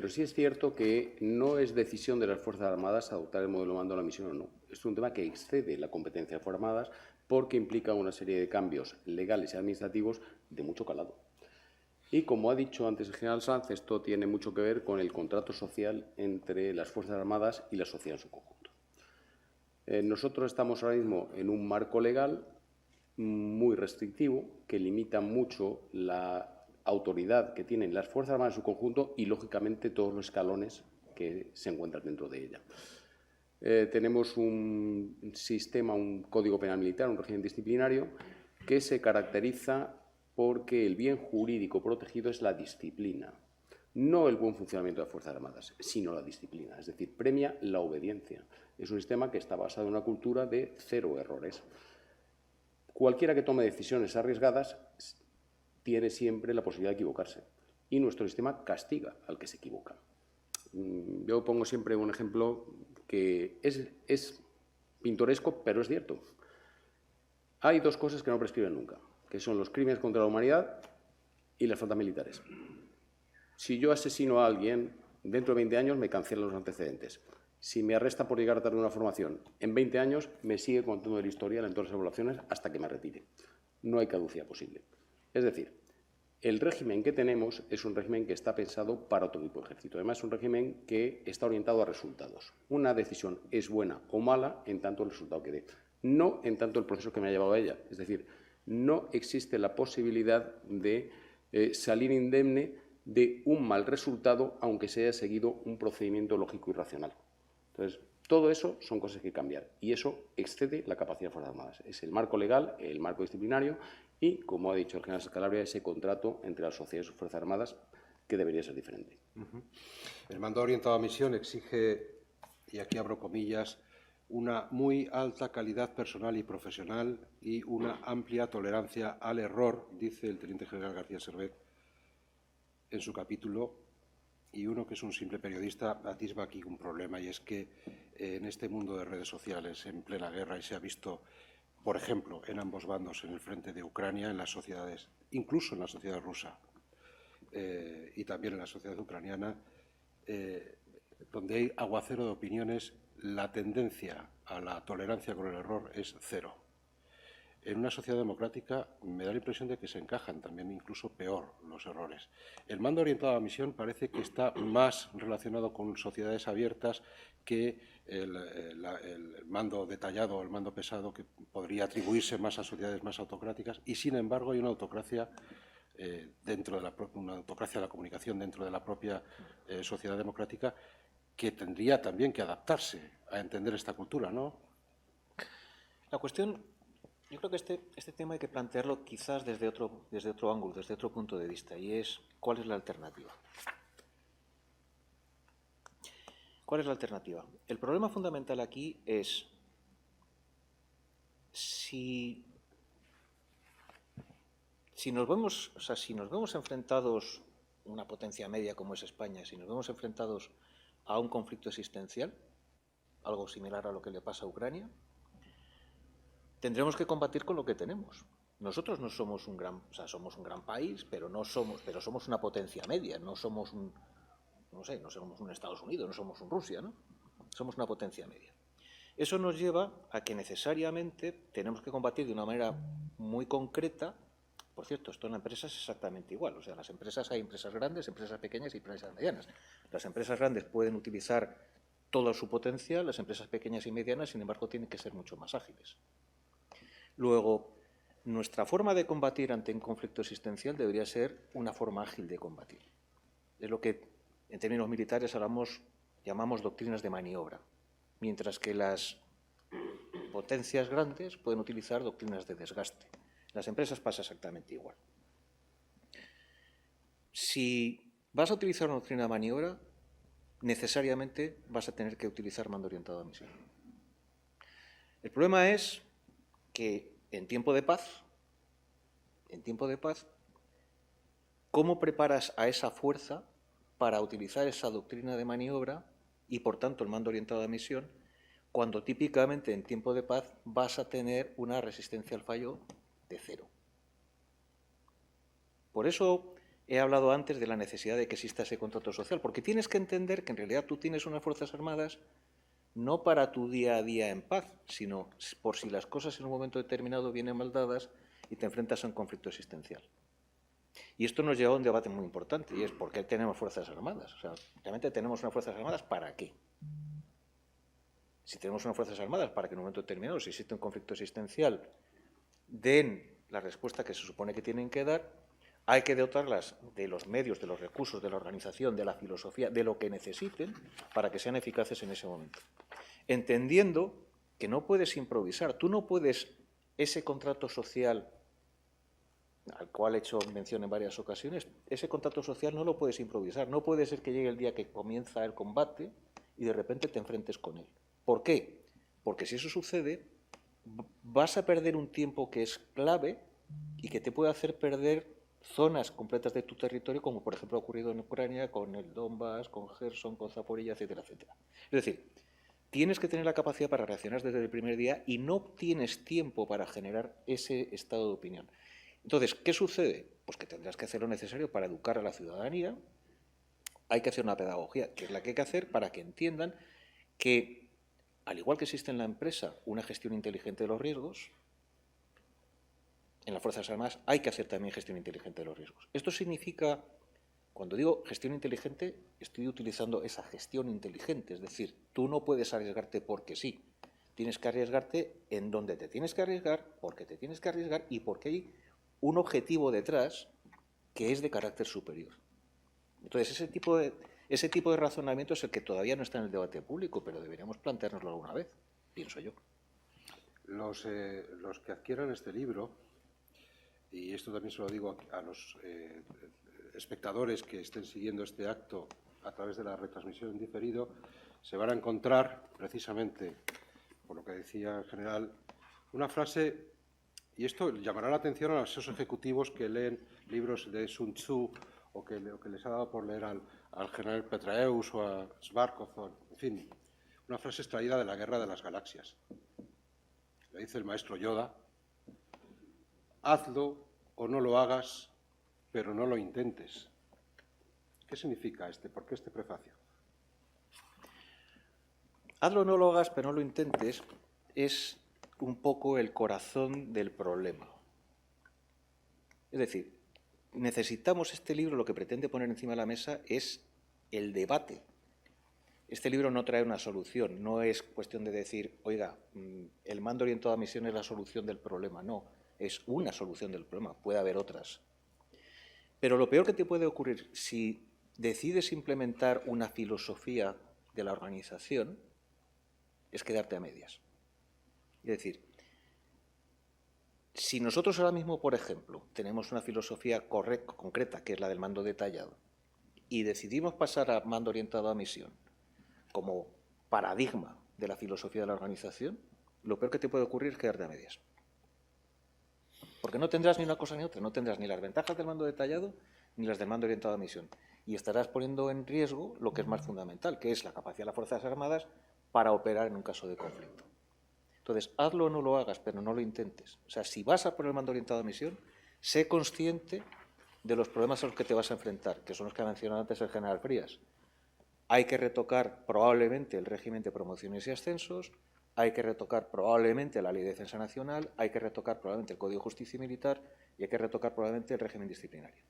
sí es cierto que no es decisión de las Fuerzas Armadas adoptar el modelo de mando a la misión o no. Es un tema que excede la competencia de las Fuerzas Armadas porque implica una serie de cambios legales y administrativos de mucho calado. Y como ha dicho antes el general Sanz, esto tiene mucho que ver con el contrato social entre las Fuerzas Armadas y la sociedad en su conjunto. Nosotros estamos ahora mismo en un marco legal muy restrictivo que limita mucho la autoridad que tienen las Fuerzas Armadas en su conjunto y, lógicamente, todos los escalones que se encuentran dentro de ella. Tenemos un sistema, un código penal militar, un régimen disciplinario que se caracteriza porque el bien jurídico protegido es la disciplina, no el buen funcionamiento de las Fuerzas Armadas, sino la disciplina, es decir, premia la obediencia. Es un sistema que está basado en una cultura de cero errores. Cualquiera que tome decisiones arriesgadas tiene siempre la posibilidad de equivocarse y nuestro sistema castiga al que se equivoca. Yo pongo siempre un ejemplo que es pintoresco, pero es cierto. Hay dos cosas que no prescriben nunca, que son los crímenes contra la humanidad y las faltas militares. Si yo asesino a alguien, dentro de 20 años me cancelan los antecedentes. Si me arresta por llegar tarde a una formación, en 20 años me sigue contando el historial en todas las evaluaciones hasta que me retire. No hay caducidad posible. Es decir, el régimen que tenemos es un régimen que está pensado para otro tipo de ejército. Además, es un régimen que está orientado a resultados. Una decisión es buena o mala en tanto el resultado que dé, no en tanto el proceso que me ha llevado a ella. Es decir, no existe la posibilidad de salir indemne de un mal resultado, aunque se haya seguido un procedimiento lógico y racional. Entonces, todo eso son cosas que hay que cambiar y eso excede la capacidad de Fuerzas Armadas. Es el marco legal, el marco disciplinario y, como ha dicho el general Calabria, ese contrato entre la sociedad y sus Fuerzas Armadas que debería ser diferente. El mando orientado a misión exige, y aquí abro comillas, una muy alta calidad personal y profesional y una amplia tolerancia al error, dice el teniente general García Servet en su capítulo. Y uno que es un simple periodista atisba aquí un problema, y es que en este mundo de redes sociales, en plena guerra, y se ha visto, por ejemplo, en ambos bandos, en el frente de Ucrania, en las sociedades, incluso en la sociedad rusa y también en la sociedad ucraniana, donde hay aguacero de opiniones, la tendencia a la tolerancia con el error es cero. En una sociedad democrática me da la impresión de que se encajan también incluso peor los errores. El mando orientado a la misión parece que está más relacionado con sociedades abiertas que el mando detallado, el mando pesado, que podría atribuirse más a sociedades más autocráticas, y sin embargo hay una autocracia dentro de una autocracia de la comunicación dentro de la propia sociedad democrática, que tendría también que adaptarse a entender esta cultura, ¿no? La cuestión, yo creo que este tema hay que plantearlo quizás desde otro ángulo, desde otro punto de vista, y es ¿cuál es la alternativa? ¿Cuál es la alternativa? El problema fundamental aquí es si nos vemos enfrentados, una potencia media como es España, si nos vemos enfrentados a un conflicto existencial, algo similar a lo que le pasa a Ucrania, tendremos que combatir con lo que tenemos. Nosotros no somos somos un gran país, pero somos una potencia media, no somos no somos un Estados Unidos, no somos un Rusia, ¿no? Somos una potencia media. Eso nos lleva a que necesariamente tenemos que combatir de una manera muy concreta. Por cierto, esto en la empresa es exactamente igual. O sea, las empresas hay empresas grandes, empresas pequeñas y empresas medianas. Las empresas grandes pueden utilizar toda su potencial, las empresas pequeñas y medianas, sin embargo, tienen que ser mucho más ágiles. Luego, nuestra forma de combatir ante un conflicto existencial debería ser una forma ágil de combatir. Es lo que en términos militares llamamos doctrinas de maniobra, mientras que las potencias grandes pueden utilizar doctrinas de desgaste. En las empresas pasa exactamente igual. Si vas a utilizar una doctrina de maniobra, necesariamente vas a tener que utilizar mando orientado a misión. El problema es que en tiempo de paz, ¿cómo preparas a esa fuerza para utilizar esa doctrina de maniobra y, por tanto, el mando orientado a misión, cuando típicamente en tiempo de paz vas a tener una resistencia al fallo de cero? Por eso he hablado antes de la necesidad de que exista ese contrato social, porque tienes que entender que en realidad tú tienes unas Fuerzas Armadas no para tu día a día en paz, sino por si las cosas en un momento determinado vienen mal dadas y te enfrentas a un conflicto existencial. Y esto nos lleva a un debate muy importante, y es ¿por qué tenemos Fuerzas Armadas? O sea, ¿realmente tenemos unas Fuerzas Armadas para qué? Si tenemos unas Fuerzas Armadas para que en un momento determinado, si existe un conflicto existencial, den la respuesta que se supone que tienen que dar, hay que dotarlas de los medios, de los recursos, de la organización, de la filosofía, de lo que necesiten para que sean eficaces en ese momento. Entendiendo que no puedes improvisar, tú no puedes ese contrato social al cual he hecho mención en varias ocasiones, ese contrato social no lo puedes improvisar. No puede ser que llegue el día que comienza el combate y de repente te enfrentes con él. ¿Por qué? Porque si eso sucede, vas a perder un tiempo que es clave y que te puede hacer perder zonas completas de tu territorio, como por ejemplo ha ocurrido en Ucrania con el Donbass, con Gerson, con Zaporilla, etcétera, etcétera. Es decir, tienes que tener la capacidad para reaccionar desde el primer día y no tienes tiempo para generar ese estado de opinión. Entonces, ¿qué sucede? Pues que tendrás que hacer lo necesario para educar a la ciudadanía. Hay que hacer una pedagogía, que es la que hay que hacer para que entiendan que, al igual que existe en la empresa una gestión inteligente de los riesgos, en las Fuerzas Armadas hay que hacer también gestión inteligente de los riesgos. Esto significa, cuando digo gestión inteligente, estoy utilizando esa gestión inteligente, es decir, tú no puedes arriesgarte porque sí. Tienes que arriesgarte en donde te tienes que arriesgar, porque te tienes que arriesgar y porque hay un objetivo detrás que es de carácter superior. Entonces, ese tipo de razonamiento es el que todavía no está en el debate público, pero deberíamos planteárnoslo alguna vez, pienso yo. Los que adquieran este libro, y esto también se lo digo a los espectadores que estén siguiendo este acto a través de la retransmisión en diferido, se van a encontrar, precisamente, por lo que decía el general, una frase. Y esto llamará la atención a esos ejecutivos que leen libros de Sun Tzu o que les ha dado por leer al general Petraeus o a Svarkov, en fin, una frase extraída de la Guerra de las Galaxias. Le dice el maestro Yoda: hazlo o no lo hagas, pero no lo intentes. ¿Qué significa por qué este prefacio? Hazlo o no lo hagas, pero no lo intentes, es un poco el corazón del problema. Es decir, necesitamos este libro, lo que pretende poner encima de la mesa es el debate. Este libro no trae una solución, no es cuestión de decir, oiga, el mando orientado a misión es la solución del problema, no, es una solución del problema, puede haber otras. Pero lo peor que te puede ocurrir si decides implementar una filosofía de la organización es quedarte a medias. Es decir, si nosotros ahora mismo, por ejemplo, tenemos una filosofía concreta, que es la del mando detallado, y decidimos pasar a mando orientado a misión como paradigma de la filosofía de la organización, lo peor que te puede ocurrir es quedarte a medias. Porque no tendrás ni una cosa ni otra, no tendrás ni las ventajas del mando detallado ni las del mando orientado a misión. Y estarás poniendo en riesgo lo que es más fundamental, que es la capacidad de las Fuerzas Armadas para operar en un caso de conflicto. Entonces, hazlo o no lo hagas, pero no lo intentes. O sea, si vas a por el mando orientado a misión, sé consciente de los problemas a los que te vas a enfrentar, que son los que ha mencionado antes el general Frías. Hay que retocar probablemente el régimen de promociones y ascensos, hay que retocar probablemente la Ley de Defensa Nacional, hay que retocar probablemente el Código de Justicia Militar y hay que retocar probablemente el régimen disciplinario.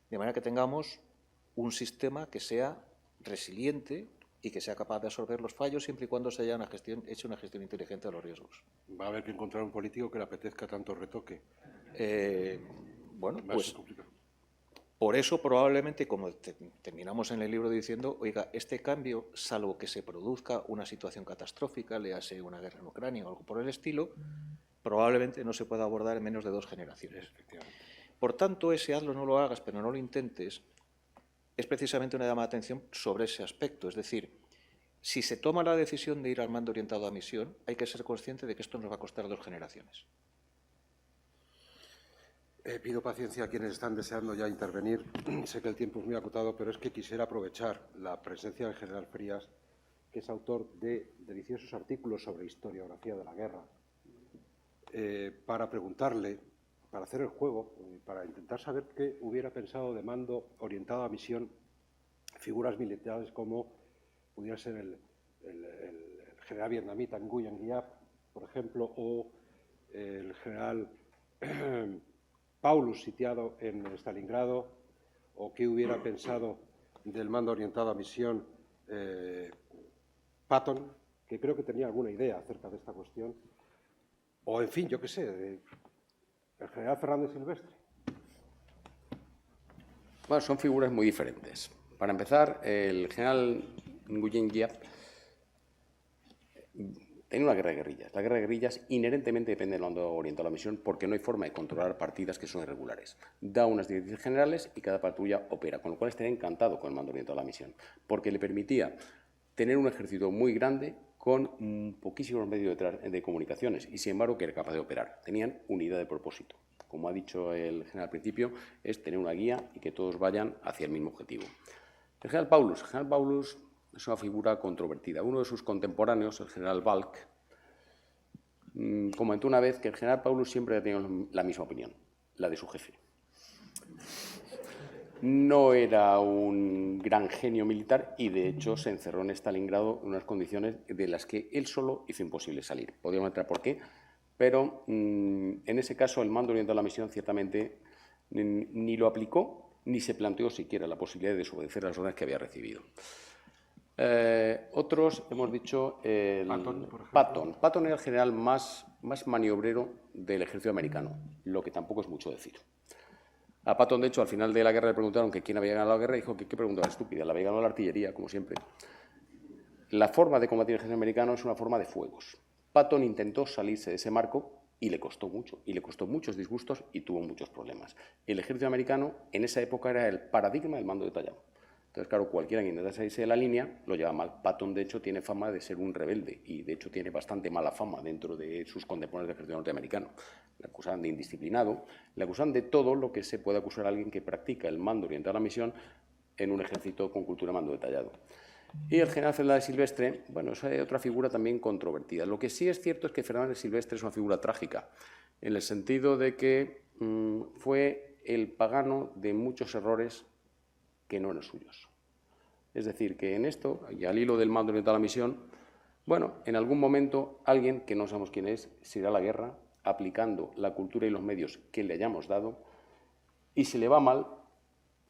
De manera que tengamos un sistema que sea resiliente y que sea capaz de absorber los fallos siempre y cuando se haya hecho una gestión inteligente de los riesgos. Va a haber que encontrar un político que le apetezca tanto retoque. Bueno, pues por eso probablemente, como terminamos en el libro diciendo, oiga, este cambio, salvo que se produzca una situación catastrófica, léase una guerra en Ucrania o algo por el estilo, probablemente no se pueda abordar en menos de 2 generaciones. Por tanto, ese hazlo, no lo hagas, pero no lo intentes, es precisamente una llamada de atención sobre ese aspecto. Es decir, si se toma la decisión de ir al mando orientado a misión, hay que ser consciente de que esto nos va a costar 2 generaciones. Pido paciencia a quienes están deseando ya intervenir. Sé que el tiempo es muy acotado, pero es que quisiera aprovechar la presencia del general Frías, que es autor de deliciosos artículos sobre historiografía de la guerra, para preguntarle, para hacer el juego, para intentar saber qué hubiera pensado de mando orientado a misión figuras militares como pudiera ser el general vietnamita Nguyen Giap, por ejemplo, o el general Paulus sitiado en Stalingrado, o qué hubiera pensado del mando orientado a misión Patton, que creo que tenía alguna idea acerca de esta cuestión, o en fin, yo qué sé, el general Fernández Silvestre. Bueno, son figuras muy diferentes. Para empezar, el general Nguyen Giap tenía una guerra de guerrillas. La guerra de guerrillas inherentemente depende del mando orientado a la misión porque no hay forma de controlar partidas que son irregulares. Da unas directrices generales y cada patrulla opera, con lo cual estaría encantado con el mando orientado a la misión, porque le permitía tener un ejército muy grande con poquísimos medios de comunicaciones y, sin embargo, que era capaz de operar. Tenían unidad de propósito. Como ha dicho el general al principio, es tener una guía y que todos vayan hacia el mismo objetivo. El general Paulus es una figura controvertida. Uno de sus contemporáneos, el general Balk, comentó una vez que el general Paulus siempre ha tenido la misma opinión, la de su jefe. No era un gran genio militar y, de hecho, se encerró en Stalingrado en unas condiciones de las que él solo hizo imposible salir. Podríamos entrar por qué, pero en ese caso el mando orientado a la misión ciertamente ni lo aplicó ni se planteó siquiera la posibilidad de desobedecer las órdenes que había recibido. Otros, hemos dicho, Patton era el general más maniobrero del ejército americano, lo que tampoco es mucho decir. A Patton, de hecho, al final de la guerra le preguntaron que quién había ganado la guerra y dijo que qué pregunta estúpida, la había ganado la artillería, como siempre. La forma de combatir el ejército americano es una forma de fuegos. Patton intentó salirse de ese marco y le costó mucho, y le costó muchos disgustos y tuvo muchos problemas. El ejército americano en esa época era el paradigma del mando detallado. Entonces, claro, cualquiera que intenta salirse de la línea lo lleva mal. Patton, de hecho, tiene fama de ser un rebelde y, de hecho, tiene bastante mala fama dentro de sus contemporáneos del ejército norteamericano. Le acusan de indisciplinado, le acusan de todo lo que se puede acusar a alguien que practica el mando orientado a la misión en un ejército con cultura de mando detallado. Y el general Fernández Silvestre, bueno, es otra figura también controvertida. Lo que sí es cierto es que Fernández Silvestre es una figura trágica, en el sentido de que fue el pagano de muchos errores que no eran suyos. Es decir, que en esto, y al hilo del mando orientado a la misión, bueno, en algún momento alguien, que no sabemos quién es, se irá a la guerra aplicando la cultura y los medios que le hayamos dado, y si le va mal,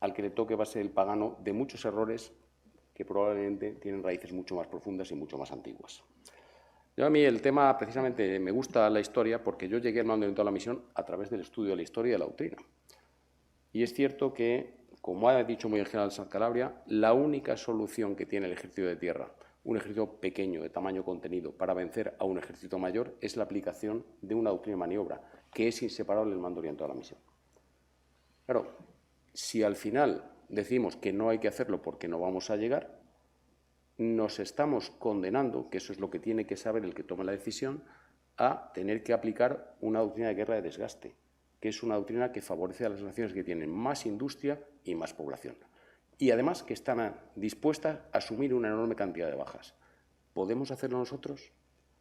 al que le toque va a ser el pagano de muchos errores que probablemente tienen raíces mucho más profundas y mucho más antiguas. Yo, a mí el tema, precisamente, me gusta la historia porque yo llegué al mando orientado a la misión a través del estudio de la historia y de la doctrina. Y es cierto que, como ha dicho muy bien el general Sanz Calabria, la única solución que tiene el ejército de tierra, un ejército pequeño, de tamaño contenido, para vencer a un ejército mayor, es la aplicación de una doctrina de maniobra, que es inseparable del mando orientado a la misión. Claro, si al final decimos que no hay que hacerlo porque no vamos a llegar, nos estamos condenando, que eso es lo que tiene que saber el que tome la decisión, a tener que aplicar una doctrina de guerra de desgaste, que es una doctrina que favorece a las naciones que tienen más industria y más población. Y además que están dispuestas a asumir una enorme cantidad de bajas. ¿Podemos hacerlo nosotros?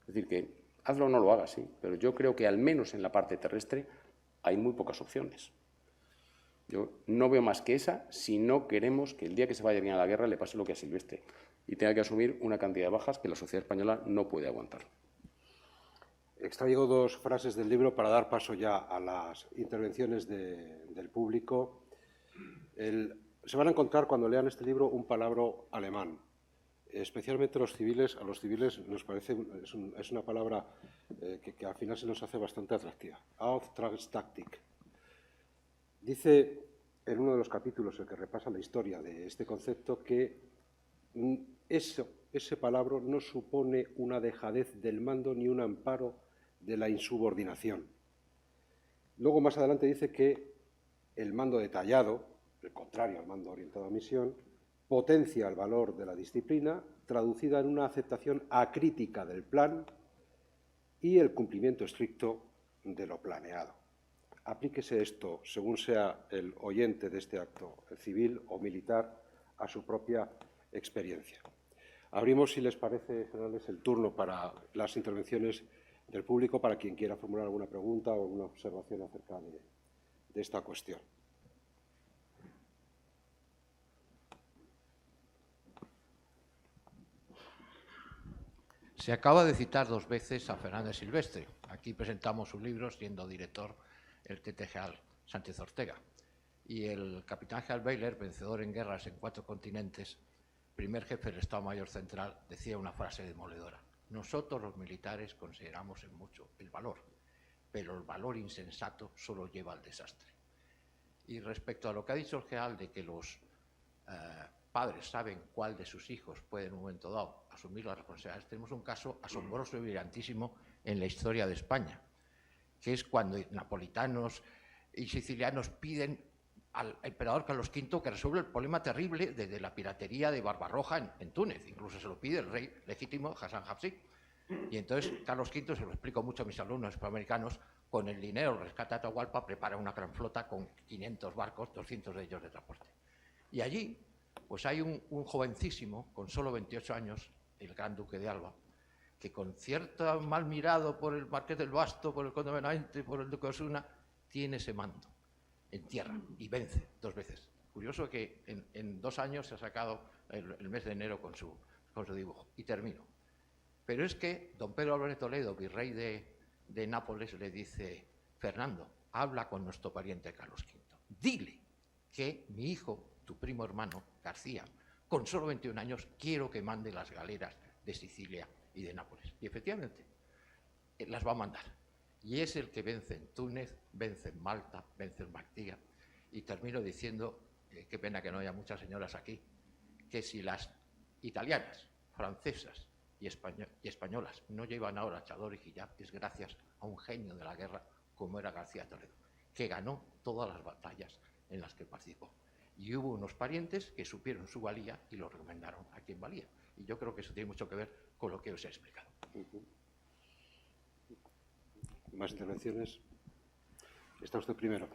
Es decir, que hazlo o no lo hagas, sí, pero yo creo que al menos en la parte terrestre hay muy pocas opciones. Yo no veo más que esa si no queremos que el día que se vaya bien a la guerra le pase lo que a Silvestre y tenga que asumir una cantidad de bajas que la sociedad española no puede aguantar. Extraigo dos frases del libro para dar paso ya a las intervenciones del público. Se van a encontrar cuando lean este libro un palabra alemán. Especialmente a los civiles nos parece, es una palabra que al final se nos hace bastante atractiva. Auftragstaktik. Dice en uno de los capítulos en que repasa la historia de este concepto que ese palabra no supone una dejadez del mando ni un amparo de la insubordinación. Luego, más adelante, dice que el mando detallado, el contrario al mando orientado a misión, potencia el valor de la disciplina, traducida en una aceptación acrítica del plan y el cumplimiento estricto de lo planeado. Aplíquese esto, según sea el oyente de este acto civil o militar, a su propia experiencia. Abrimos, si les parece, generales, el turno para las intervenciones del público, para quien quiera formular alguna pregunta o alguna observación acerca de esta cuestión. Se acaba de citar dos veces a Fernández Silvestre. Aquí presentamos su libro, siendo director el teniente general Sánchez Ortega. Y el capitán general Baylor, vencedor en guerras en 4 continentes, primer jefe del Estado Mayor Central, decía una frase demoledora: nosotros los militares consideramos en mucho el valor, pero el valor insensato solo lleva al desastre. Y respecto a lo que ha dicho el general de que los padres saben cuál de sus hijos puede en un momento dado asumir las responsabilidades, tenemos un caso asombroso y brillantísimo en la historia de España, que es cuando napolitanos y sicilianos piden al emperador Carlos V que resuelva el problema terrible de la piratería de Barbarroja en Túnez. Incluso se lo pide el rey legítimo Hassan Hapsi. Y entonces Carlos V, se lo explico mucho a mis alumnos hispanoamericanos, con el dinero del rescate de Atahualpa prepara una gran flota con 500 barcos, 200 de ellos de transporte. Y allí pues hay un jovencísimo, con solo 28 años, el gran duque de Alba, que con cierto mal mirado por el marqués del Basto, por el conde de Benavente y por el duque de Osuna, tiene ese mando en tierra y vence 2 veces. Curioso que en 2 años se ha sacado el mes de enero con su dibujo. Y termino. Pero es que don Pedro Álvarez Toledo, virrey de Nápoles, le dice: Fernando, habla con nuestro pariente Carlos V. Dile que mi hijo, tu primo hermano, García, con solo 21 años, quiero que mande las galeras de Sicilia y de Nápoles. Y efectivamente, las va a mandar. Y es el que vence en Túnez, vence en Malta, vence en Martiga. Y termino diciendo, qué pena que no haya muchas señoras aquí, que si las italianas, francesas y españolas no llevan ahora chador y hijab, es gracias a un genio de la guerra como era García Toledo, que ganó todas las batallas en las que participó. Y hubo unos parientes que supieron su valía y lo recomendaron a quien valía. Y yo creo que eso tiene mucho que ver con lo que os he explicado. ¿Más intervenciones? Está usted primero.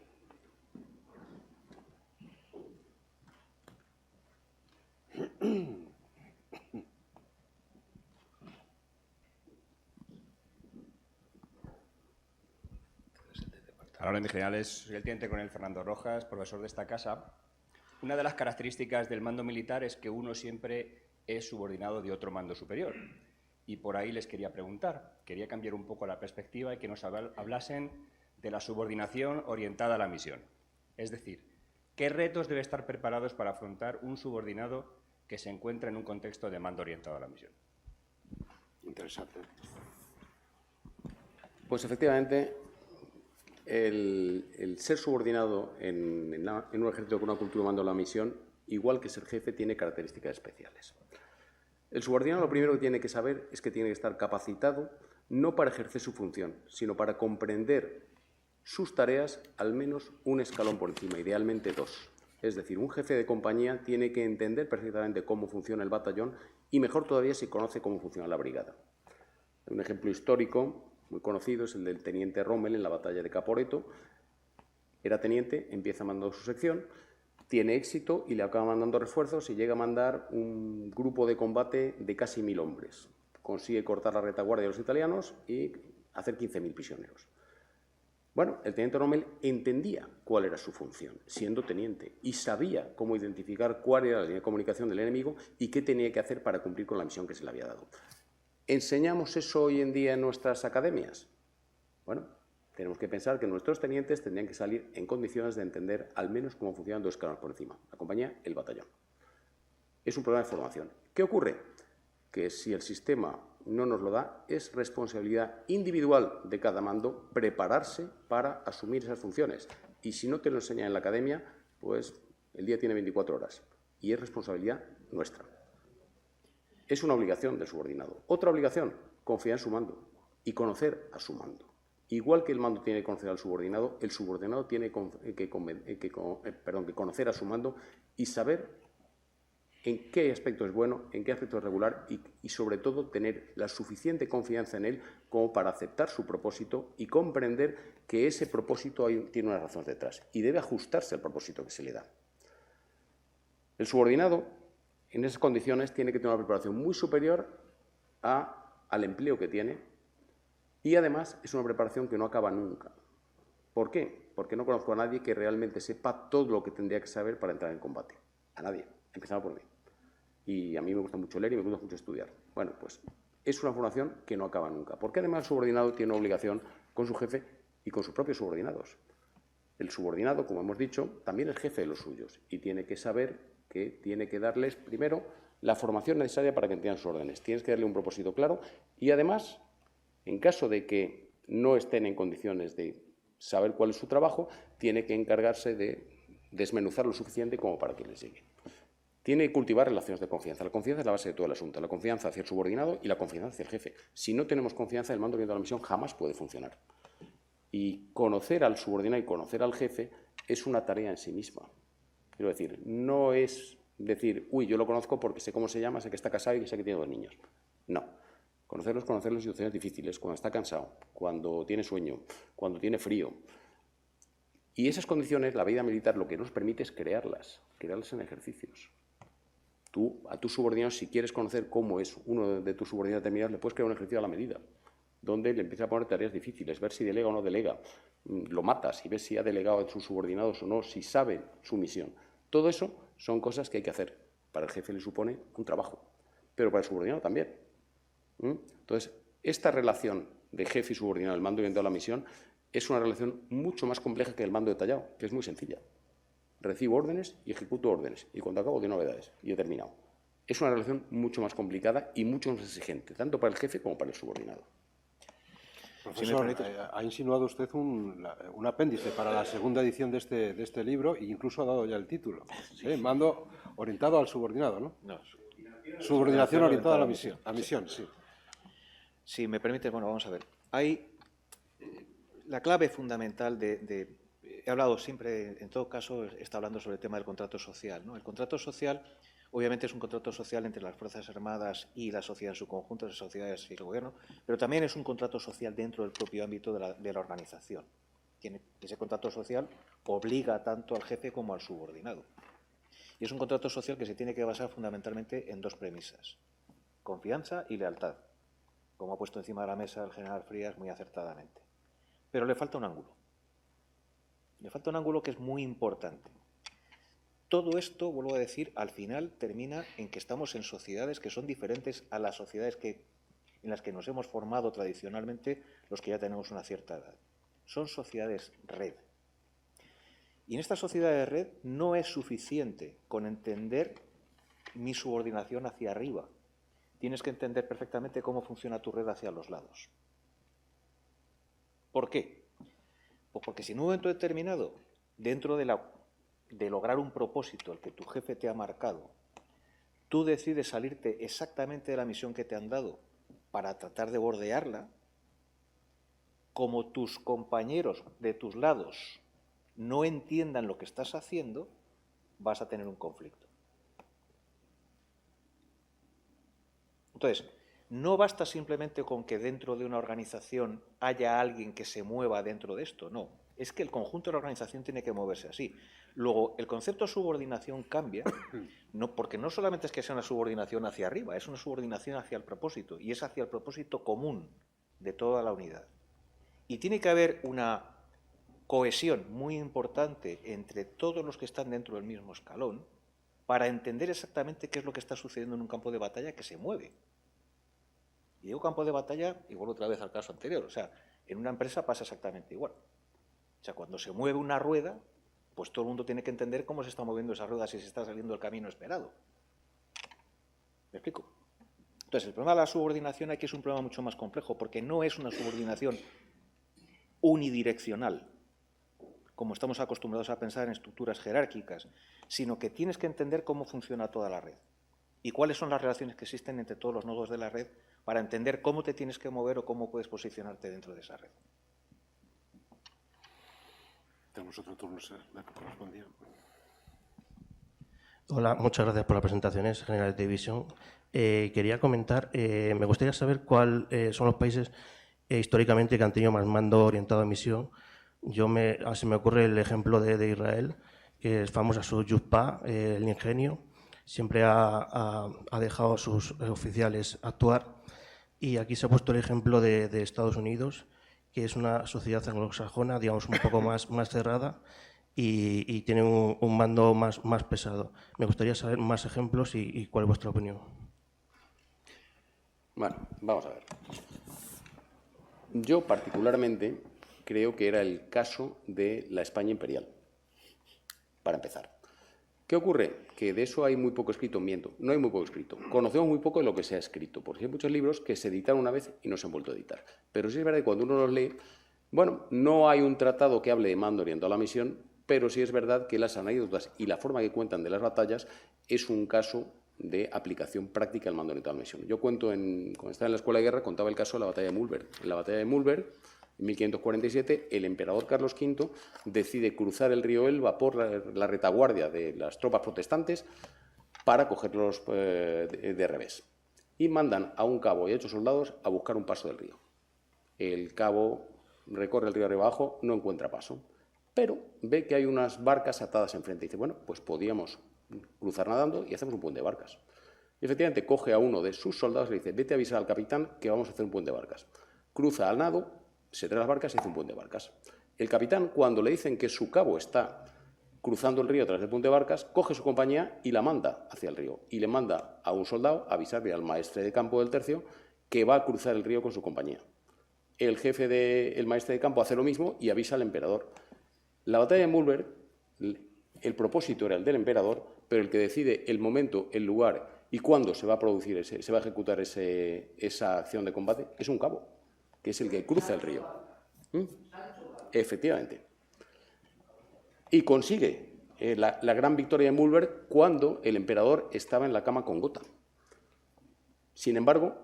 Hola, mis generales. Soy el teniente coronel Fernando Rojas, profesor de esta casa. Una de las características del mando militar es que uno siempre es subordinado de otro mando superior. Y por ahí les quería preguntar, quería cambiar un poco la perspectiva y que nos hablasen de la subordinación orientada a la misión. Es decir, ¿qué retos debe estar preparados para afrontar un subordinado que se encuentra en un contexto de mando orientado a la misión? Interesante. Pues efectivamente, El ser subordinado en un ejército con una cultura de mando de la misión, igual que ser jefe, tiene características especiales. El subordinado lo primero que tiene que saber es que tiene que estar capacitado no para ejercer su función, sino para comprender sus tareas al menos un escalón por encima, idealmente 2. Es decir, un jefe de compañía tiene que entender perfectamente cómo funciona el batallón y, mejor todavía, si conoce cómo funciona la brigada. Un ejemplo histórico muy conocido es el del teniente Rommel en la batalla de Caporetto. Era teniente, empieza mandando su sección, tiene éxito y le acaba mandando refuerzos y llega a mandar un grupo de combate de casi 1000 hombres. Consigue cortar la retaguardia de los italianos y hacer 15.000 prisioneros. Bueno, el teniente Rommel entendía cuál era su función, siendo teniente, y sabía cómo identificar cuál era la línea de comunicación del enemigo y qué tenía que hacer para cumplir con la misión que se le había dado. ¿Enseñamos eso hoy en día en nuestras academias? Bueno, tenemos que pensar que nuestros tenientes tendrían que salir en condiciones de entender al menos cómo funcionan 2 escalones por encima, la compañía, el batallón. Es un problema de formación. ¿Qué ocurre? Que si el sistema no nos lo da, es responsabilidad individual de cada mando prepararse para asumir esas funciones. Y si no te lo enseñan en la academia, pues el día tiene 24 horas y es responsabilidad nuestra. Es una obligación del subordinado. Otra obligación, confiar en su mando y conocer a su mando. Igual que el mando tiene que conocer al subordinado, el subordinado tiene que conocer a su mando y saber en qué aspecto es bueno, en qué aspecto es regular y sobre todo, tener la suficiente confianza en él como para aceptar su propósito y comprender que ese propósito tiene unas razones detrás y debe ajustarse al propósito que se le da. El subordinado, en esas condiciones, tiene que tener una preparación muy superior al empleo que tiene y, además, es una preparación que no acaba nunca. ¿Por qué? Porque no conozco a nadie que realmente sepa todo lo que tendría que saber para entrar en combate. A nadie, empezando por mí. Y a mí me gusta mucho leer y me gusta mucho estudiar. Bueno, pues es una formación que no acaba nunca. Porque, además, el subordinado tiene una obligación con su jefe y con sus propios subordinados. El subordinado, como hemos dicho, también es jefe de los suyos y tiene que saber que tiene que darles, primero, la formación necesaria para que entiendan sus órdenes. Tienes que darle un propósito claro y, además, en caso de que no estén en condiciones de saber cuál es su trabajo, tiene que encargarse de desmenuzar lo suficiente como para que les llegue. Tiene que cultivar relaciones de confianza. La confianza es la base de todo el asunto. La confianza hacia el subordinado y la confianza hacia el jefe. Si no tenemos confianza, el mando viendo la misión jamás puede funcionar. Y conocer al subordinado y conocer al jefe es una tarea en sí misma. Quiero decir, no es decir, uy, yo lo conozco porque sé cómo se llama, sé que está casado y sé que tiene 2 niños. No. Conocerlos en situaciones difíciles, cuando está cansado, cuando tiene sueño, cuando tiene frío. Y esas condiciones, la vida militar lo que nos permite es crearlas en ejercicios. Tú, a tus subordinados, si quieres conocer cómo es uno de tus subordinados determinados, le puedes crear un ejercicio a la medida, donde le empieza a poner tareas difíciles, ver si delega o no delega, lo matas y ves si ha delegado a sus subordinados o no, si sabe su misión. Todo eso son cosas que hay que hacer. Para el jefe le supone un trabajo, pero para el subordinado también. Entonces, esta relación de jefe y subordinado, el mando orientado a la misión, es una relación mucho más compleja que el mando detallado, que es muy sencilla. Recibo órdenes y ejecuto órdenes, y cuando acabo de novedades, y he terminado. Es una relación mucho más complicada y mucho más exigente, tanto para el jefe como para el subordinado. Profesor, ha insinuado usted un apéndice para la segunda edición de este libro e incluso ha dado ya el título. ¿Sí? Mando orientado al subordinado, ¿no? No. Subordinación orientada a la misión. A misión, sí. Si me permite, bueno, vamos a ver. Hay la clave fundamental he hablado siempre, en todo caso, está hablando sobre el tema del contrato social, ¿no? El contrato social, obviamente, es un contrato social entre las Fuerzas Armadas y la sociedad en su conjunto, las sociedades y el gobierno, pero también es un contrato social dentro del propio ámbito de la organización. Ese contrato social obliga tanto al jefe como al subordinado. Y es un contrato social que se tiene que basar fundamentalmente en 2 premisas: confianza y lealtad, como ha puesto encima de la mesa el general Frías muy acertadamente. Pero le falta un ángulo. Le falta un ángulo que es muy importante. Todo esto, vuelvo a decir, al final termina en que estamos en sociedades que son diferentes a las sociedades en las que nos hemos formado tradicionalmente los que ya tenemos una cierta edad. Son sociedades red. Y en esta sociedad de red no es suficiente con entender mi subordinación hacia arriba. Tienes que entender perfectamente cómo funciona tu red hacia los lados. ¿Por qué? Pues porque si en un momento determinado, dentro de lograr un propósito, el que tu jefe te ha marcado, tú decides salirte exactamente de la misión que te han dado para tratar de bordearla, como tus compañeros de tus lados no entiendan lo que estás haciendo, vas a tener un conflicto. Entonces, no basta simplemente con que dentro de una organización haya alguien que se mueva dentro de esto, no. Es que el conjunto de la organización tiene que moverse así. Luego, el concepto de subordinación cambia, porque no solamente es que sea una subordinación hacia arriba, es una subordinación hacia el propósito, y es hacia el propósito común de toda la unidad. Y tiene que haber una cohesión muy importante entre todos los que están dentro del mismo escalón para entender exactamente qué es lo que está sucediendo en un campo de batalla que se mueve. Y digo campo de batalla, igual otra vez al caso anterior, o sea, en una empresa pasa exactamente igual. O sea, cuando se mueve una rueda, pues todo el mundo tiene que entender cómo se está moviendo esa rueda, si se está saliendo del camino esperado. ¿Me explico? Entonces, el problema de la subordinación aquí es un problema mucho más complejo, porque no es una subordinación unidireccional, como estamos acostumbrados a pensar en estructuras jerárquicas, sino que tienes que entender cómo funciona toda la red y cuáles son las relaciones que existen entre todos los nodos de la red para entender cómo te tienes que mover o cómo puedes posicionarte dentro de esa red. Tenemos otro turno, la que correspondía. Hola, muchas gracias por las presentaciones generales de Visión. Quería comentar, me gustaría saber cuáles son los países históricamente que han tenido más mando orientado a misión. Se me ocurre el ejemplo de Israel, que es famosa su Yuppa, el ingenio, siempre ha dejado a sus oficiales actuar. Y aquí se ha puesto el ejemplo de Estados Unidos, que es una sociedad anglosajona, digamos, un poco más cerrada y tiene un mando más pesado. Me gustaría saber más ejemplos y cuál es vuestra opinión. Bueno, vamos a ver. Yo particularmente creo que era el caso de la España imperial, para empezar. ¿Qué ocurre? Que de eso hay muy poco escrito, miento, no hay muy poco escrito. Conocemos muy poco de lo que se ha escrito, porque hay muchos libros que se editaron una vez y no se han vuelto a editar. Pero sí es verdad que cuando uno los lee, bueno, no hay un tratado que hable de mando orientado a la misión, pero sí es verdad que las anécdotas y la forma que cuentan de las batallas es un caso de aplicación práctica del mando orientado a la misión. Yo cuando estaba en la escuela de guerra, contaba el caso de la batalla de Mulberg. En la batalla de Mulberg, en 1547, el emperador Carlos V decide cruzar el río Elba por la retaguardia de las tropas protestantes para cogerlos de revés. Y mandan a un cabo y a 8 soldados a buscar un paso del río. El cabo recorre el río arriba abajo, no encuentra paso, pero ve que hay unas barcas atadas enfrente y dice, bueno, pues podíamos cruzar nadando y hacemos un puente de barcas. Y efectivamente coge a uno de sus soldados y le dice, vete a avisar al capitán que vamos a hacer un puente de barcas. Cruza al nado, se trae las barcas y hace un puente de barcas. El capitán, cuando le dicen que su cabo está cruzando el río a través del puente de barcas, coge su compañía y la manda hacia el río. Y le manda a un soldado a avisarle al maestre de campo del tercio que va a cruzar el río con su compañía. El jefe del maestre de campo hace lo mismo y avisa al emperador. La batalla de Mulberg, el propósito era el del emperador, pero el que decide el momento, el lugar y cuándo se va a producir, se va a ejecutar esa acción de combate, es un cabo, que es el que cruza el río. Efectivamente. Y consigue la gran victoria de Mulberg cuando el emperador estaba en la cama con gota. Sin embargo,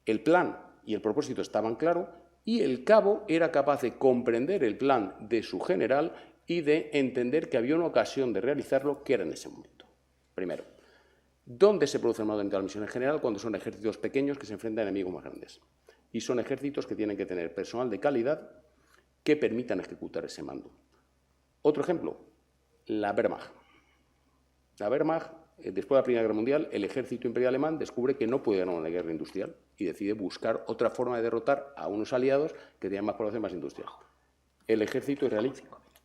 el plan y el propósito estaban claros y el cabo era capaz de comprender el plan de su general y de entender que había una ocasión de realizarlo que era en ese momento. Primero, ¿dónde se produce el mando orientado a la misión en general? Cuando son ejércitos pequeños que se enfrentan a enemigos más grandes. Y son ejércitos que tienen que tener personal de calidad que permitan ejecutar ese mando. Otro ejemplo, la Wehrmacht. La Wehrmacht, después de la Primera Guerra Mundial, el ejército imperial alemán descubre que no puede ganar una guerra industrial y decide buscar otra forma de derrotar a unos aliados que tenían más población, más industria. El ejército israelí,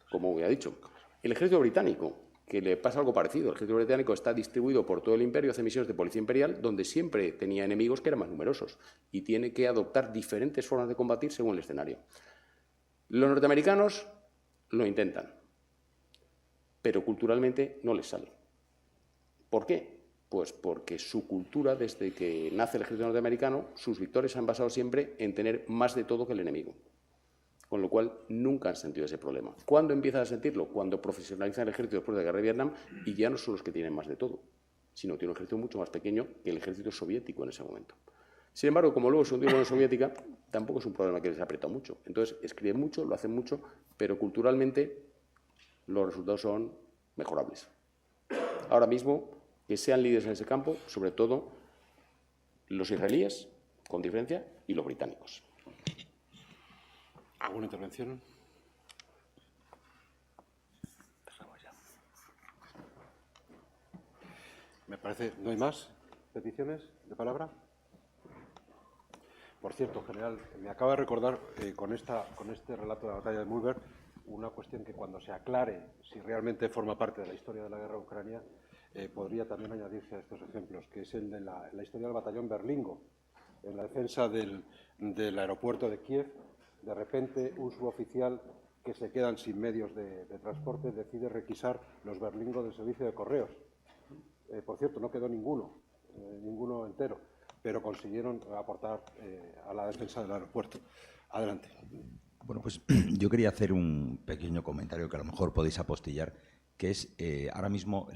como ya he dicho. El ejército británico, que le pasa algo parecido. El ejército británico está distribuido por todo el imperio, hace misiones de policía imperial, donde siempre tenía enemigos que eran más numerosos y tiene que adoptar diferentes formas de combatir según el escenario. Los norteamericanos lo intentan, pero culturalmente no les sale. ¿Por qué? Pues porque su cultura, desde que nace el ejército norteamericano, sus victorias se han basado siempre en tener más de todo que el enemigo. Con lo cual, nunca han sentido ese problema. ¿Cuándo empiezan a sentirlo? Cuando profesionalizan el ejército después de la guerra de Vietnam y ya no son los que tienen más de todo, sino tiene un ejército mucho más pequeño que el ejército soviético en ese momento. Sin embargo, como luego se hundió la Unión Soviética, tampoco es un problema que les aprieta mucho. Entonces, escriben mucho, lo hacen mucho, pero culturalmente los resultados son mejorables. Ahora mismo, que sean líderes en ese campo, sobre todo los israelíes, con diferencia, y los británicos. ¿Alguna intervención? Me parece, ¿no hay más peticiones de palabra? Por cierto, general, me acaba de recordar con este relato de la batalla de Mulber una cuestión que cuando se aclare si realmente forma parte de la historia de la guerra de Ucrania podría también añadirse a estos ejemplos, que es el de la historia del batallón Berlingo. En la defensa del aeropuerto de Kiev, de repente un suboficial que se quedan sin medios de transporte decide requisar los Berlingo del servicio de correos. Por cierto, no quedó ninguno entero, pero consiguieron aportar a la defensa del aeropuerto. Adelante. Bueno, pues yo quería hacer un pequeño comentario que a lo mejor podéis apostillar, que es ahora mismo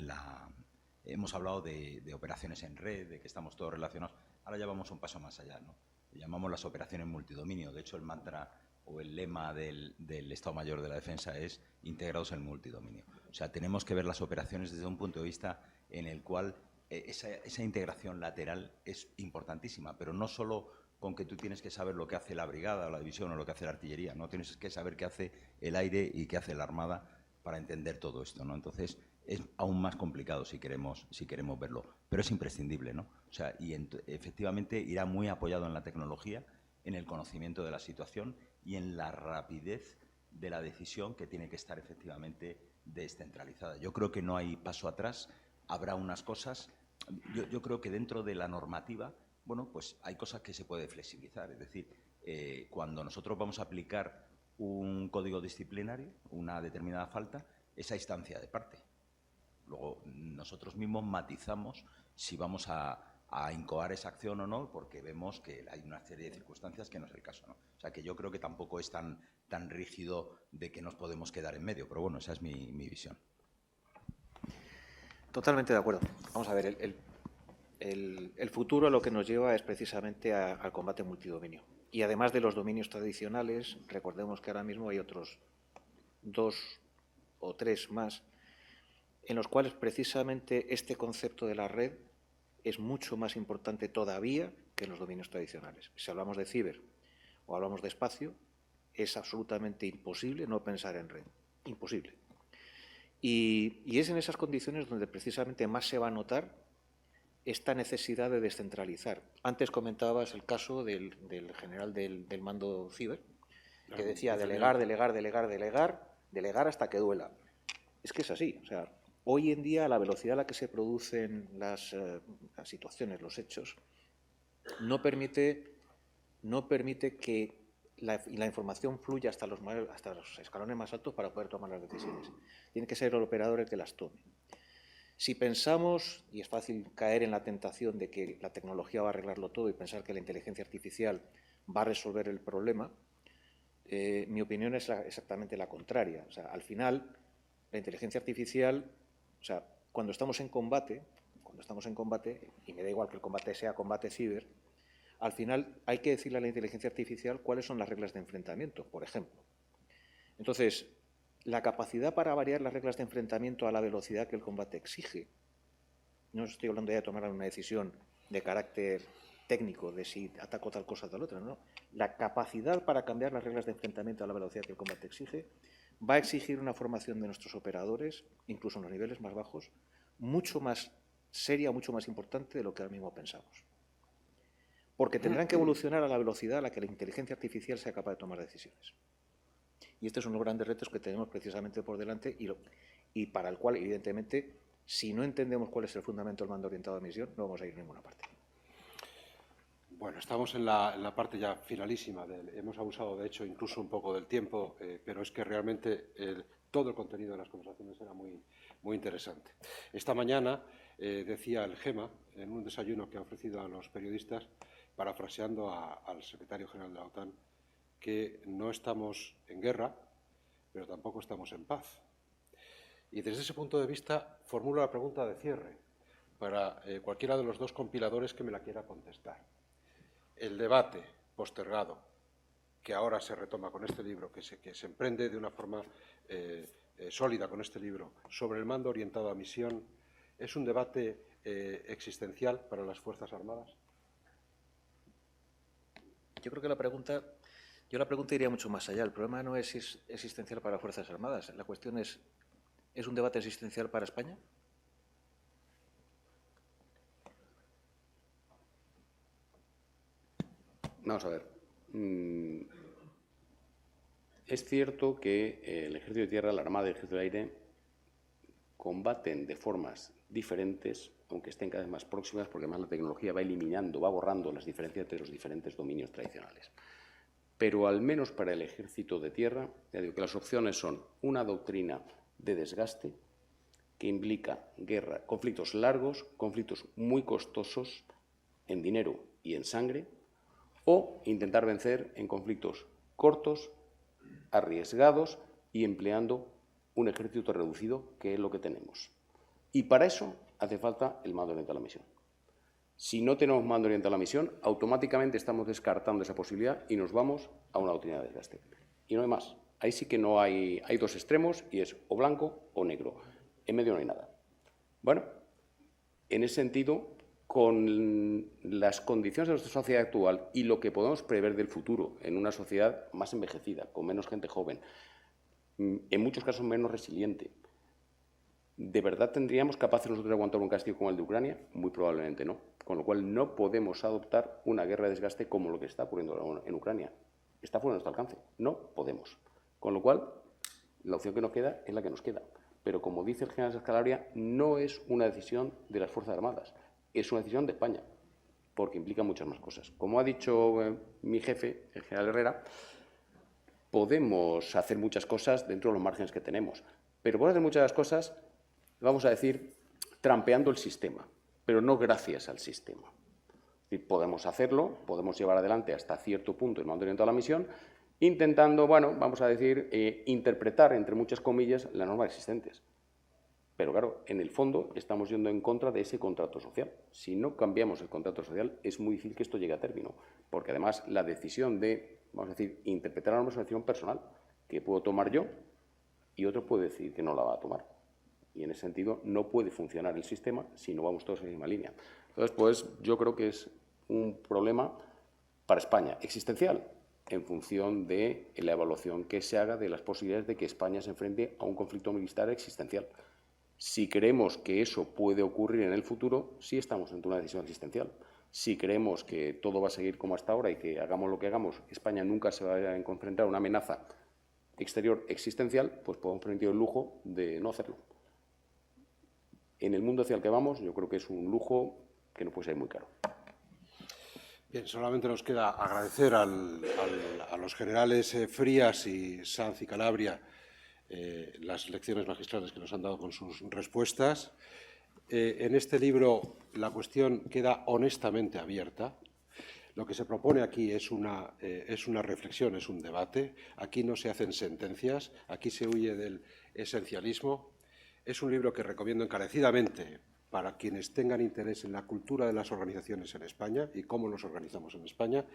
hemos hablado de operaciones en red, de que estamos todos relacionados. Ahora ya vamos un paso más allá, ¿no? Lo llamamos las operaciones multidominio. De hecho, el mantra o el lema del Estado Mayor de la Defensa es integrados en multidominio. O sea, tenemos que ver las operaciones desde un punto de vista en el cual esa integración lateral es importantísima, pero no solo con que tú tienes que saber lo que hace la brigada o la división o lo que hace la artillería, no tienes que saber qué hace el aire y qué hace la armada para entender todo esto, ¿no? Entonces es aún más complicado si queremos verlo, pero es imprescindible, ¿no? O sea, efectivamente irá muy apoyado en la tecnología, en el conocimiento de la situación y en la rapidez de la decisión, que tiene que estar efectivamente descentralizada. Yo creo que no hay paso atrás. Habrá unas cosas, yo creo que dentro de la normativa, bueno, pues hay cosas que se puede flexibilizar. Es decir, cuando nosotros vamos a aplicar un código disciplinario, una determinada falta, esa instancia de parte. Luego, nosotros mismos matizamos si vamos a incoar esa acción o no, porque vemos que hay una serie de circunstancias que no es el caso, ¿no? O sea, que yo creo que tampoco es tan rígido de que nos podemos quedar en medio, pero bueno, esa es mi visión. Totalmente de acuerdo. Vamos a ver, el futuro lo que nos lleva es precisamente al combate multidominio. Y además de los dominios tradicionales, recordemos que ahora mismo hay otros 2 o 3 más, en los cuales precisamente este concepto de la red es mucho más importante todavía que en los dominios tradicionales. Si hablamos de ciber o hablamos de espacio, es absolutamente imposible no pensar en red. Imposible. Y es en esas condiciones donde precisamente más se va a notar esta necesidad de descentralizar. Antes comentabas el caso del general del mando ciber, que decía delegar hasta que duela. Es que es así. O sea, hoy en día la velocidad a la que se producen las situaciones, los hechos, no permite que la información fluya hasta los escalones más altos para poder tomar las decisiones. Tiene que ser el operador el que las tome. Si pensamos, y es fácil caer en la tentación de que la tecnología va a arreglarlo todo y pensar que la inteligencia artificial va a resolver el problema, mi opinión es exactamente la contraria. O sea, al final, la inteligencia artificial, o sea, cuando estamos en combate, y me da igual que el combate sea combate ciber, al final hay que decirle a la inteligencia artificial cuáles son las reglas de enfrentamiento, por ejemplo. Entonces, la capacidad para variar las reglas de enfrentamiento a la velocidad que el combate exige, no estoy hablando ya de tomar una decisión de carácter técnico de si ataco tal cosa o tal otra, no. La capacidad para cambiar las reglas de enfrentamiento a la velocidad que el combate exige va a exigir una formación de nuestros operadores, incluso en los niveles más bajos, mucho más seria, mucho más importante de lo que ahora mismo pensamos. Porque tendrán que evolucionar a la velocidad a la que la inteligencia artificial sea capaz de tomar decisiones. Y este es uno de los grandes retos que tenemos precisamente por delante y para el cual, evidentemente, si no entendemos cuál es el fundamento del mando orientado a misión, no vamos a ir a ninguna parte. Bueno, estamos en la parte ya finalísima. Hemos abusado, de hecho, incluso un poco del tiempo, pero es que realmente todo el contenido de las conversaciones era muy, muy interesante. Esta mañana decía el GEMA, en un desayuno que ha ofrecido a los periodistas, parafraseando al secretario general de la OTAN, que no estamos en guerra, pero tampoco estamos en paz. Y desde ese punto de vista formulo la pregunta de cierre para cualquiera de los dos compiladores que me la quiera contestar. El debate postergado, que ahora se retoma con este libro, que se emprende de una forma sólida con este libro, sobre el mando orientado a misión, ¿es un debate existencial para las Fuerzas Armadas? Yo creo que la pregunta iría mucho más allá. El problema no es existencial para las Fuerzas Armadas. La cuestión ¿es un debate existencial para España? Vamos a ver. Es cierto que el Ejército de Tierra, la Armada y el Ejército de Aire combaten de formas diferentes, aunque estén cada vez más próximas, porque además la tecnología va eliminando, va borrando las diferencias entre los diferentes dominios tradicionales. Pero al menos para el Ejército de Tierra, ya digo que las opciones son una doctrina de desgaste que implica guerra, conflictos largos, conflictos muy costosos en dinero y en sangre, o intentar vencer en conflictos cortos, arriesgados y empleando un ejército reducido, que es lo que tenemos. Y para eso hace falta el mando orientado a la misión. Si no tenemos mando orientado a la misión, automáticamente estamos descartando esa posibilidad y nos vamos a una doctrina de desgaste. Y no hay más. Ahí sí que no hay dos extremos y es o blanco o negro. En medio no hay nada. Bueno, en ese sentido, con las condiciones de nuestra sociedad actual y lo que podemos prever del futuro en una sociedad más envejecida, con menos gente joven, en muchos casos menos resiliente, ¿de verdad tendríamos capaces nosotros de aguantar un castigo como el de Ucrania? Muy probablemente no. Con lo cual no podemos adoptar una guerra de desgaste como lo que está ocurriendo en Ucrania. Está fuera de nuestro alcance. No podemos. Con lo cual, la opción que nos queda es la que nos queda. Pero como dice el general Scalabria, no es una decisión de las Fuerzas Armadas, es una decisión de España, porque implica muchas más cosas. Como ha dicho mi jefe, el general Herrera, podemos hacer muchas cosas dentro de los márgenes que tenemos, pero podemos hacer muchas cosas, vamos a decir, trampeando el sistema, pero no gracias al sistema. Es decir, podemos hacerlo, podemos llevar adelante hasta cierto punto el mando orientado a la misión, intentando, bueno, vamos a decir, interpretar, entre muchas comillas, las normas existentes. Pero claro, en el fondo estamos yendo en contra de ese contrato social. Si no cambiamos el contrato social, es muy difícil que esto llegue a término, porque además la decisión de, vamos a decir, interpretar la norma es una decisión personal, que puedo tomar yo y otro puede decir que no la va a tomar. Y en ese sentido no puede funcionar el sistema si no vamos todos en la misma línea. Entonces, pues yo creo que es un problema para España existencial, en función de la evaluación que se haga de las posibilidades de que España se enfrente a un conflicto militar existencial. Si creemos que eso puede ocurrir en el futuro, sí estamos ante una decisión existencial. Si creemos que todo va a seguir como hasta ahora y que hagamos lo que hagamos, España nunca se va a enfrentar a una amenaza exterior existencial, pues podemos permitir el lujo de no hacerlo. En el mundo hacia el que vamos, yo creo que es un lujo que no puede ser muy caro. Bien, solamente nos queda agradecer a los generales Frías y Sanz y Calabria las lecciones magistrales que nos han dado con sus respuestas. En este libro la cuestión queda honestamente abierta. Lo que se propone aquí es una reflexión, es un debate. Aquí no se hacen sentencias, aquí se huye del esencialismo. Es un libro que recomiendo encarecidamente para quienes tengan interés en la cultura de las organizaciones en España y cómo nos organizamos en España,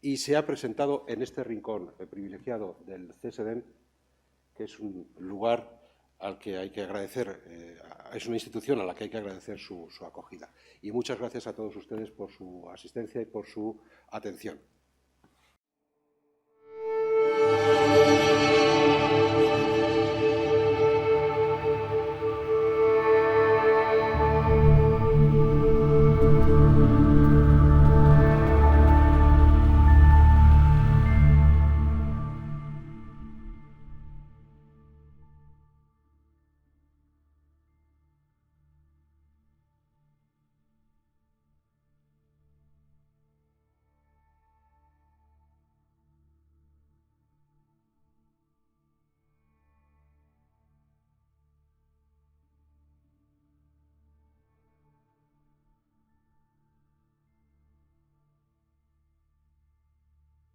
y se ha presentado en este rincón privilegiado del CSDEN, que es un lugar al que hay que agradecer, es una institución a la que hay que agradecer su acogida. Y muchas gracias a todos ustedes por su asistencia y por su atención.